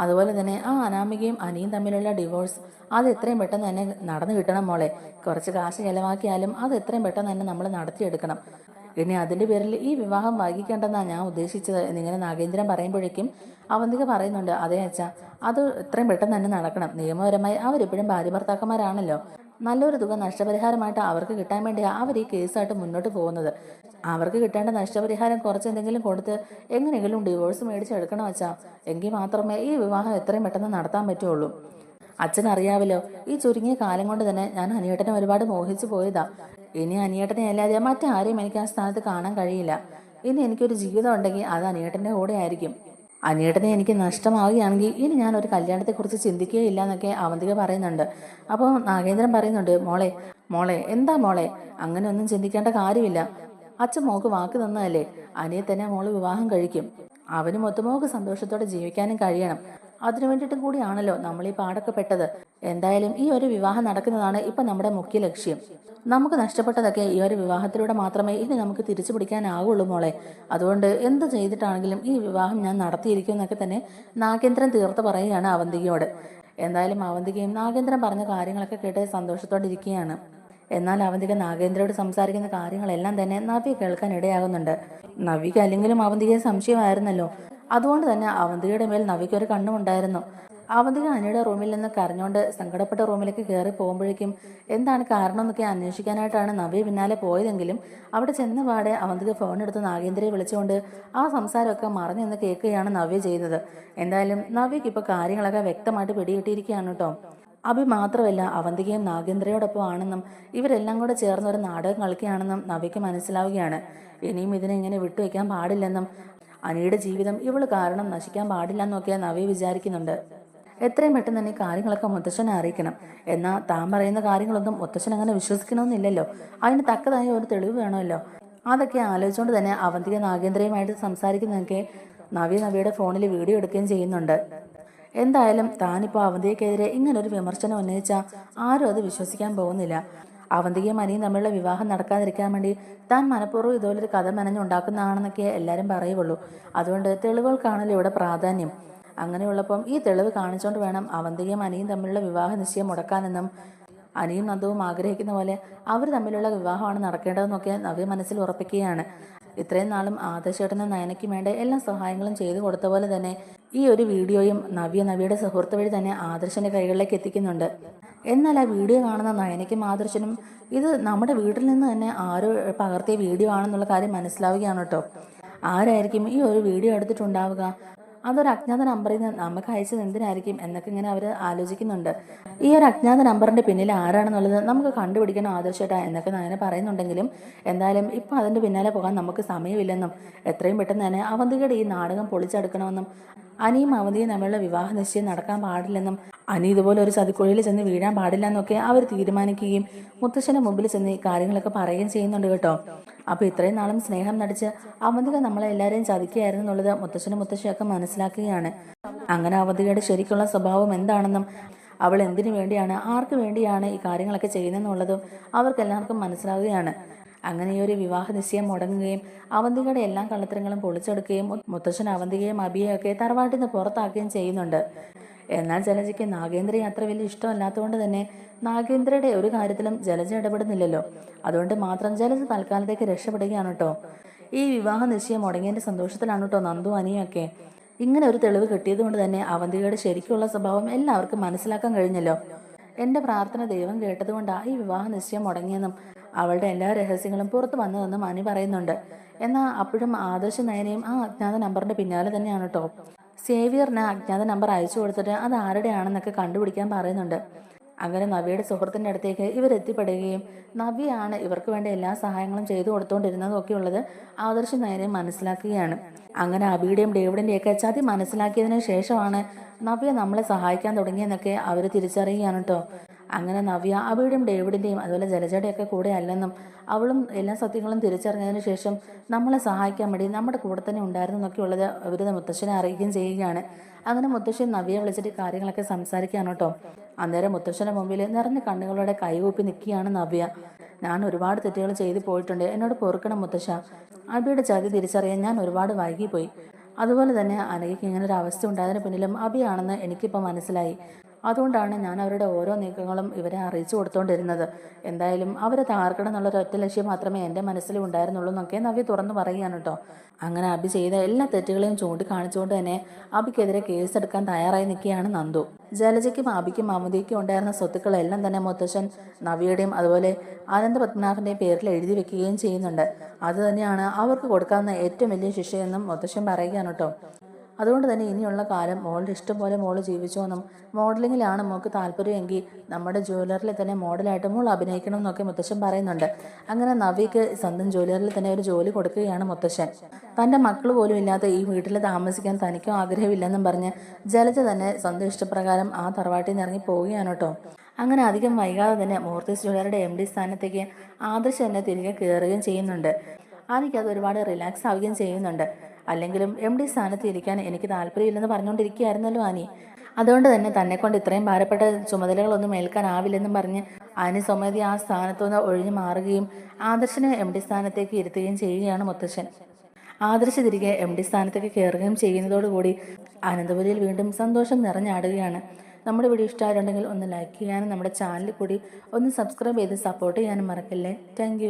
അതുപോലെ തന്നെ ആ അനാമികയും അനിയും തമ്മിലുള്ള ഡിവോഴ്സ് അത് എത്രയും പെട്ടെന്ന് തന്നെ നടന്നു കിട്ടണം മോളെ. കുറച്ച് കാശ് ചെലവാക്കിയാലും അത് എത്രയും പെട്ടെന്ന് തന്നെ നമ്മൾ നടത്തിയെടുക്കണം. ഇനി അതിൻ്റെ പേരിൽ ഈ വിവാഹം വൈകിക്കേണ്ടെന്നാണ് ഞാൻ ഉദ്ദേശിച്ചത് എന്നിങ്ങനെ നാഗേന്ദ്രൻ പറയുമ്പോഴേക്കും അവന്തിക പറയുന്നുണ്ട്, അതേ അച്ഛാ, അത് എത്രയും പെട്ടെന്ന് തന്നെ നടക്കണം. നിയമപരമായി അവരെപ്പോഴും ഭാര്യ ഭർത്താക്കന്മാരാണല്ലോ. നല്ലൊരു തുക നഷ്ടപരിഹാരമായിട്ട് അവർക്ക് കിട്ടാൻ വേണ്ടിയാണ് അവർ ഈ കേസായിട്ട് മുന്നോട്ട് പോകുന്നത്. അവർക്ക് കിട്ടേണ്ട നഷ്ടപരിഹാരം കുറച്ചെന്തെങ്കിലും കൊടുത്ത് എങ്ങനെയെങ്കിലും ഡിവോഴ്സ് മേടിച്ചെടുക്കണം അച്ഛാ. എങ്കിൽ മാത്രമേ ഈ വിവാഹം എത്രയും പെട്ടെന്ന് നടത്താൻ പറ്റുള്ളൂ. അച്ഛൻ അറിയാവല്ലോ, ഈ ചുരുങ്ങിയ കാലം കൊണ്ട് തന്നെ ഞാൻ അനിയേട്ടനെ ഒരുപാട് മോഹിച്ചു പോയതാ. ഇനി അനിയേട്ടനെ അല്ലാതെ മറ്റാരെയും എനിക്ക് ആ സ്ഥാനത്ത് കാണാൻ കഴിയില്ല. ഇനി എനിക്കൊരു ജീവിതം ഉണ്ടെങ്കിൽ അത് അനിയേട്ടൻ്റെ കൂടെ ആയിരിക്കും. അനിയേട്ടനെ എനിക്ക് നഷ്ടമാവുകയാണെങ്കിൽ ഇനി ഞാൻ ഒരു കല്യാണത്തെക്കുറിച്ച് ചിന്തിക്കുകയില്ല എന്നൊക്കെ അവന്തിക പറയുന്നുണ്ട്. അപ്പോൾ നാഗേന്ദ്രൻ പറയുന്നുണ്ട്, മോളെ മോളെ എന്താ മോളെ, അങ്ങനെ ഒന്നും ചിന്തിക്കേണ്ട കാര്യമില്ല. അച്ഛൻ മോക്ക് വാക്ക് തന്നതല്ലേ, അനിയെ തന്നെ മോള് വിവാഹം കഴിക്കും. അവനും ഒത്തുമോക്ക് സന്തോഷത്തോടെ ജീവിക്കാനും കഴിയണം. അതിനു വേണ്ടിയിട്ടും കൂടിയാണല്ലോ നമ്മൾ ഈ പാടൊക്കെ പെട്ടത്. എന്തായാലും ഈ ഒരു വിവാഹം നടക്കുന്നതാണ് ഇപ്പം നമ്മുടെ മുഖ്യ ലക്ഷ്യം. നമുക്ക് നഷ്ടപ്പെട്ടതൊക്കെ ഈ ഒരു വിവാഹത്തിലൂടെ മാത്രമേ ഇനി നമുക്ക് തിരിച്ചു പിടിക്കാനാവുള്ളൂ മോളെ. അതുകൊണ്ട് എന്ത് ചെയ്തിട്ടാണെങ്കിലും ഈ വിവാഹം ഞാൻ നടത്തിയിരിക്കും എന്നൊക്കെ തന്നെ നാഗേന്ദ്രൻ തീർത്ത് പറയുകയാണ് അവന്തികയോട്. എന്തായാലും അവന്തികയും നാഗേന്ദ്രൻ പറഞ്ഞ കാര്യങ്ങളൊക്കെ കേട്ട് സന്തോഷത്തോടെ ഇരിക്കുകയാണ്. എന്നാൽ അവന്തിക നാഗേന്ദ്രയോട് സംസാരിക്കുന്ന കാര്യങ്ങളെല്ലാം തന്നെ നവ്യ കേൾക്കാൻ ഇടയാകുന്നുണ്ട്. നവ്യക്ക് അല്ലെങ്കിലും അവന്തികയെ സംശയമായിരുന്നല്ലോ. അതുകൊണ്ട് തന്നെ അവന്തികയുടെ മേൽ നവ്യയ്ക്ക് ഒരു കണ്ണുമുണ്ടായിരുന്നു. അവന്തിക അനിയുടെ റൂമിൽ നിന്ന് കരഞ്ഞുകൊണ്ട് സങ്കടപ്പെട്ട റൂമിലേക്ക് കയറി പോകുമ്പോഴേക്കും എന്താണ് കാരണം എന്നൊക്കെ അന്വേഷിക്കാനായിട്ടാണ് നവ്യ പിന്നാലെ പോയതെങ്കിലും അവിടെ ചെന്ന പാടെ അവന്തിക ഫോൺ എടുത്ത് നാഗേന്ദ്രയെ വിളിച്ചുകൊണ്ട് ആ സംസാരമൊക്കെ മറഞ്ഞെന്ന് കേൾക്കുകയാണ് നവ്യ ചെയ്തത്. എന്തായാലും നവ്യക്ക് ഇപ്പോൾ കാര്യങ്ങളൊക്കെ വ്യക്തമായിട്ട് പിടികിട്ടിയിരിക്കുകയാണ് കേട്ടോ. അഭി മാത്രമല്ല അവന്തികയും നാഗേന്ദ്രയോടൊപ്പം ആണെന്നും ഇവരെല്ലാം കൂടെ ചേർന്ന് ഒരു നാടകം കളിക്കുകയാണെന്നും നവ്യയ്ക്ക് മനസ്സിലാവുകയാണ്. ഇനിയും ഇതിനെ ഇങ്ങനെ വിട്ടുവെക്കാൻ പാടില്ലെന്നും അനിയുടെ ജീവിതം ഇവള് കാരണം നശിക്കാൻ പാടില്ലെന്നൊക്കെ നവ്യ വിചാരിക്കുന്നുണ്ട്. എത്രയും പെട്ടെന്ന് തന്നെ കാര്യങ്ങളൊക്കെ മുത്തശ്ശനെ അറിയിക്കണം. എന്നാൽ താൻ പറയുന്ന കാര്യങ്ങളൊന്നും മുത്തശ്ശൻ അങ്ങനെ വിശ്വസിക്കണമെന്നില്ലല്ലോ. അതിന് തക്കതായ ഒരു തെളിവ് വേണമല്ലോ. അതൊക്കെ ആലോചിച്ചുകൊണ്ട് തന്നെ അവന്തിക നാഗേന്ദ്രയുമായിട്ട് സംസാരിക്കുന്നതൊക്കെ നവ്യയുടെ ഫോണിൽ വീഡിയോ എടുക്കുകയും ചെയ്യുന്നുണ്ട്. എന്തായാലും താനിപ്പോൾ അവന്തികയ്ക്കെതിരെ ഇങ്ങനൊരു വിമർശനം ഉന്നയിച്ചാൽ ആരും അത് വിശ്വസിക്കാൻ പോകുന്നില്ല. അവന്തികയും അനിയും തമ്മിലുള്ള വിവാഹം നടക്കാതിരിക്കാൻ വേണ്ടി താൻ മനഃപൂർവ്വം ഇതുപോലൊരു കഥ മെനഞ്ഞുണ്ടാക്കുന്നതാണെന്നൊക്കെ എല്ലാവരും പറയുള്ളൂ. അതുകൊണ്ട് തെളിവുകൾക്കാണല്ലോ ഇവിടെ പ്രാധാന്യം. അങ്ങനെയുള്ളപ്പം ഈ തെളിവ് കാണിച്ചുകൊണ്ട് വേണം അവന്തികയും അനിയും തമ്മിലുള്ള വിവാഹ നിശ്ചയം മുടക്കാനെന്നും അനിയും നന്ദുവും ആഗ്രഹിക്കുന്ന പോലെ അവർ തമ്മിലുള്ള വിവാഹമാണ് നടക്കേണ്ടതെന്നൊക്കെ നവ്യ മനസ്സിൽ ഉറപ്പിക്കുകയാണ്. ഇത്രയും നാളും ആദർശേട്ടനും നയനയ്ക്കും വേണ്ട എല്ലാ സഹായങ്ങളും ചെയ്തു കൊടുത്ത പോലെ തന്നെ ഈ ഒരു വീഡിയോയും നവ്യയുടെ സുഹൃത്ത് വഴി തന്നെ ആദർശന്റെ കൈകളിലേക്ക് എത്തിക്കുന്നുണ്ട്. എന്നാൽ ആ വീഡിയോ കാണുന്ന നയനയ്ക്കും ആദർശനും ഇത് നമ്മുടെ വീട്ടിൽ നിന്ന് തന്നെ ആരോ പകർത്തിയ വീഡിയോ ആണെന്നുള്ള കാര്യം മനസ്സിലാവുകയാണ് കേട്ടോ. ആരായിരിക്കും ഈ ഒരു വീഡിയോ എടുത്തിട്ടുണ്ടാവുക? അതൊരു അജ്ഞാത നമ്പറിൽ നിന്ന് നമുക്ക് അയച്ചത് എന്തിനായിരിക്കും എന്നൊക്കെ ഇങ്ങനെ അവർ ആലോചിക്കുന്നുണ്ട്. ഈ ഒരു അജ്ഞാത നമ്പറിന്റെ പിന്നിൽ ആരാണെന്നുള്ളത് നമുക്ക് കണ്ടുപിടിക്കണം ആദർശേട്ടാ എന്നൊക്കെ നയന പറയുന്നുണ്ടെങ്കിലും എന്തായാലും ഇപ്പം അതിന്റെ പിന്നാലെ പോകാൻ നമുക്ക് സമയമില്ലെന്നും എത്രയും പെട്ടെന്ന് തന്നെ അവന്തികയുടെ ഈ നാടകം പൊളിച്ചെടുക്കണമെന്നും അനിയും അവന്തിയും തമ്മിലുള്ള വിവാഹ നിശ്ചയം നടക്കാൻ പാടില്ലെന്നും അനി ഇതുപോലെ ഒരു ചതിക്കുഴിയിൽ ചെന്ന് വീഴാൻ പാടില്ല എന്നൊക്കെ അവർ തീരുമാനിക്കുകയും മുത്തശ്ശന്റെ മുമ്പിൽ ചെന്ന് ഈ കാര്യങ്ങളൊക്കെ പറയുകയും ചെയ്യുന്നുണ്ട് കേട്ടോ. അപ്പോൾ ഇത്രയും നാളും സ്നേഹം നടിച്ച് അവന്തിക നമ്മളെ എല്ലാവരെയും ചതിക്കുകയായിരുന്നു എന്നുള്ളത് മുത്തശ്ശനും മുത്തശ്ശിയൊക്കെ മനസ്സിലാക്കുകയാണ്. അങ്ങനെ അവന്തികയുടെ ശരിക്കുള്ള സ്വഭാവം എന്താണെന്നും അവൾ എന്തിനു വേണ്ടിയാണ് ആർക്ക് വേണ്ടിയാണ് ഈ കാര്യങ്ങളൊക്കെ ചെയ്യുന്നതെന്നുള്ളതും അവർക്കെല്ലാവർക്കും മനസ്സിലാവുകയാണ്. അങ്ങനെ ഈ ഒരു വിവാഹ നിശ്ചയം മുടങ്ങുകയും അവന്തികയുടെ എല്ലാ കള്ളത്തരങ്ങളും പൊളിച്ചെടുക്കുകയും മുത്തശ്ശൻ അവന്തികയും അഭിയെയൊക്കെ തറവാട്ടിൽ നിന്ന് പുറത്താക്കുകയും ചെയ്യുന്നുണ്ട്. എന്നാൽ ജലജയ്ക്ക് നാഗേന്ദ്രയെ അത്ര വലിയ ഇഷ്ടമല്ലാത്തതുകൊണ്ട് തന്നെ നാഗേന്ദ്രയുടെ ഒരു കാര്യത്തിലും ജലജ ഇടപെടുന്നില്ലല്ലോ. അതുകൊണ്ട് മാത്രം ജലജ തൽക്കാലത്തേക്ക് രക്ഷപ്പെടുകയാണ് കേട്ടോ. ഈ വിവാഹ നിശ്ചയം മുടങ്ങിയതിൻ്റെ സന്തോഷത്തിലാണ് കേട്ടോ നന്ദു അനിയൊക്കെ. ഇങ്ങനെ ഒരു തെളിവ് കിട്ടിയത് കൊണ്ട് തന്നെ അവന്തികയുടെ ശരിക്കുള്ള സ്വഭാവം എല്ലാവർക്കും മനസ്സിലാക്കാൻ കഴിഞ്ഞല്ലോ. എൻ്റെ പ്രാർത്ഥന ദൈവം കേട്ടതുകൊണ്ടാണ് ഈ വിവാഹ നിശ്ചയം മുടങ്ങിയെന്നും അവളുടെ എല്ലാ രഹസ്യങ്ങളും പുറത്തു വന്നതെന്നും അനി പറയുന്നുണ്ട്. എന്നാൽ അപ്പോഴും ആദർശ നയനയും ആ അജ്ഞാത നമ്പറിന്റെ പിന്നാലെ തന്നെയാണ് കേട്ടോ. സേവിയറിന് അജ്ഞാത നമ്പർ അയച്ചു കൊടുത്തിട്ട് അത് ആരുടെയാണെന്നൊക്കെ കണ്ടുപിടിക്കാൻ പറയുന്നുണ്ട്. അങ്ങനെ നവ്യയുടെ സുഹൃത്തിൻ്റെ അടുത്തേക്ക് ഇവരെത്തിപ്പെടുകയും നവ്യയാണ് ഇവർക്ക് വേണ്ട എല്ലാ സഹായങ്ങളും ചെയ്തു കൊടുത്തുകൊണ്ടിരുന്നതും ഒക്കെ ഉള്ളത് ആദർശ നയനയും മനസ്സിലാക്കുകയാണ്. അങ്ങനെ അബിയുടെയും ഡേവിഡിൻ്റെയൊക്കെ ചതി മനസ്സിലാക്കിയതിനു ശേഷമാണ് നവ്യ നമ്മളെ സഹായിക്കാൻ തുടങ്ങിയെന്നൊക്കെ അവർ തിരിച്ചറിയുകയാണ് കേട്ടോ. അങ്ങനെ നവ്യ അബിയുടെയും ഡേവിഡിൻ്റെയും അതുപോലെ ജലജയുടെയൊക്കെ കൂടെ അല്ലെന്നും അവളും എല്ലാ സത്യങ്ങളും തിരിച്ചറിഞ്ഞതിന് ശേഷം നമ്മളെ സഹായിക്കാൻ വേണ്ടി നമ്മുടെ കൂടെ തന്നെ ഉണ്ടായിരുന്നു എന്നൊക്കെ ഉള്ളത് അവർ മുത്തശ്ശനെ അറിയിക്കുകയും ചെയ്യുകയാണ്. അങ്ങനെ മുത്തശ്ശൻ നവ്യയെ വിളിച്ചിട്ട് കാര്യങ്ങളൊക്കെ സംസാരിക്കുകയാണ് കേട്ടോ. അന്നേരം മുത്തശ്ശൻ്റെ മുമ്പിൽ നിറഞ്ഞ കണ്ണുകളോടെ കൈകൂപ്പി നിൽക്കുകയാണ് നവ്യ. ഞാൻ ഒരുപാട് തെറ്റുകൾ ചെയ്തു പോയിട്ടുണ്ട്, എന്നോട് പൊറുക്കണം മുത്തശ്ശ. അബിയുടെ ചതി തിരിച്ചറിയാൻ ഞാൻ ഒരുപാട് വൈകിപ്പോയി. അതുപോലെ തന്നെ അനഘയ്ക്ക് ഇങ്ങനെ ഒരു അവസ്ഥ ഉണ്ടായതിന് പിന്നിലും അബിയാണെന്ന് എനിക്കിപ്പോൾ മനസ്സിലായി. അതുകൊണ്ടാണ് ഞാൻ അവരുടെ ഓരോ നീക്കങ്ങളും ഇവരെ അറിയിച്ചു കൊടുത്തുകൊണ്ടിരുന്നത്. എന്തായാലും അവരെ തകർക്കണം എന്നുള്ളൊരു ഒറ്റ ലക്ഷ്യം മാത്രമേ എൻ്റെ മനസ്സിൽ ഉണ്ടായിരുന്നുള്ളൂ എന്നൊക്കെ നവ്യ തുറന്നു പറയുകയാണ് കേട്ടോ. അങ്ങനെ അബി ചെയ്ത എല്ലാ തെറ്റുകളെയും ചൂണ്ടിക്കാണിച്ചുകൊണ്ട് തന്നെ അബിക്കെതിരെ കേസെടുക്കാൻ തയ്യാറായി നിൽക്കുകയാണ് നന്ദു. ജലജയ്ക്കും അബിക്കും അവന്തിക്കും ഉണ്ടായിരുന്ന സ്വത്തുക്കളെല്ലാം തന്നെ മുത്തശ്ശൻ നവ്യയുടെയും അതുപോലെ അനന്തപത്മനാഭൻ്റെയും പേരിൽ എഴുതി വെക്കുകയും ചെയ്യുന്നുണ്ട്. അത് തന്നെയാണ് അവർക്ക് കൊടുക്കാവുന്ന ഏറ്റവും വലിയ ശിക്ഷയെന്നും മുത്തശ്ശൻ പറയുകയാണ് കേട്ടോ. അതുകൊണ്ട് തന്നെ ഇനിയുള്ള കാലം മോളുടെ ഇഷ്ടം പോലെ മോള് ജീവിച്ചോന്നും മോഡലിങ്ങിലാണ് മോൾക്ക് താല്പര്യമെങ്കിൽ നമ്മുടെ ജ്വല്ലറിൽ തന്നെ മോഡലായിട്ട് മോൾ അഭിനയിക്കണം എന്നൊക്കെ മുത്തശ്ശൻ പറയുന്നുണ്ട്. അങ്ങനെ നവ്യയ്ക്ക് സ്വന്തം ജ്വല്ലറിൽ തന്നെ ഒരു ജോലി കൊടുക്കുകയാണ് മുത്തശ്ശൻ. തൻ്റെ മക്കൾ പോലും ഇല്ലാത്ത ഈ വീട്ടിൽ താമസിക്കാൻ തനിക്കും ആഗ്രഹമില്ലെന്നും പറഞ്ഞ് ജലജ തന്നെ സ്വന്തം ഇഷ്ടപ്രകാരം ആ തറവാട്ടിൽ നിന്ന് ഇറങ്ങി പോവുകയാണ് കേട്ടോ. അങ്ങനെ അധികം വൈകാതെ തന്നെ മൂർത്തീസ് ജ്വല്ലറിയുടെ MD സ്ഥാനത്തേക്ക് ആദർശ് തന്നെ തിരികെ കയറുകയും ചെയ്യുന്നുണ്ട്. എനിക്കത് ഒരുപാട് റിലാക്സ് ആവുകയും ചെയ്യുന്നുണ്ട്. അല്ലെങ്കിലും MD സ്ഥാനത്ത് ഇരിക്കാൻ എനിക്ക് താല്പര്യമില്ലെന്ന് പറഞ്ഞുകൊണ്ടിരിക്കുകയായിരുന്നല്ലോ ആനി. അതുകൊണ്ട് തന്നെ തന്നെക്കൊണ്ട് ഇത്രയും ഭാരപ്പെട്ട ചുമതലകളൊന്നും ഏൽക്കാനാവില്ലെന്നും പറഞ്ഞ് ആനി സ്വമേധി ആ സ്ഥാനത്തുനിന്ന് ഒഴിഞ്ഞു മാറുകയും ആദർശിനെ MD സ്ഥാനത്തേക്ക് ഇരുത്തുകയും ചെയ്യുകയാണ് മുത്തശ്ശൻ. ആദർശ് തിരികെ MD സ്ഥാനത്തേക്ക് കയറുകയും ചെയ്യുന്നതോടുകൂടി അനന്തപുരിയിൽ വീണ്ടും സന്തോഷം നിറഞ്ഞാടുകയാണ്. നമ്മുടെ വീഡിയോ ഇഷ്ടമായിട്ടുണ്ടെങ്കിൽ ഒന്ന് ലൈക്ക് ചെയ്യാനും നമ്മുടെ ചാനൽ കൂടി ഒന്ന് സബ്സ്ക്രൈബ് ചെയ്ത് സപ്പോർട്ട് ചെയ്യാനും മറക്കല്ലേ. താങ്ക്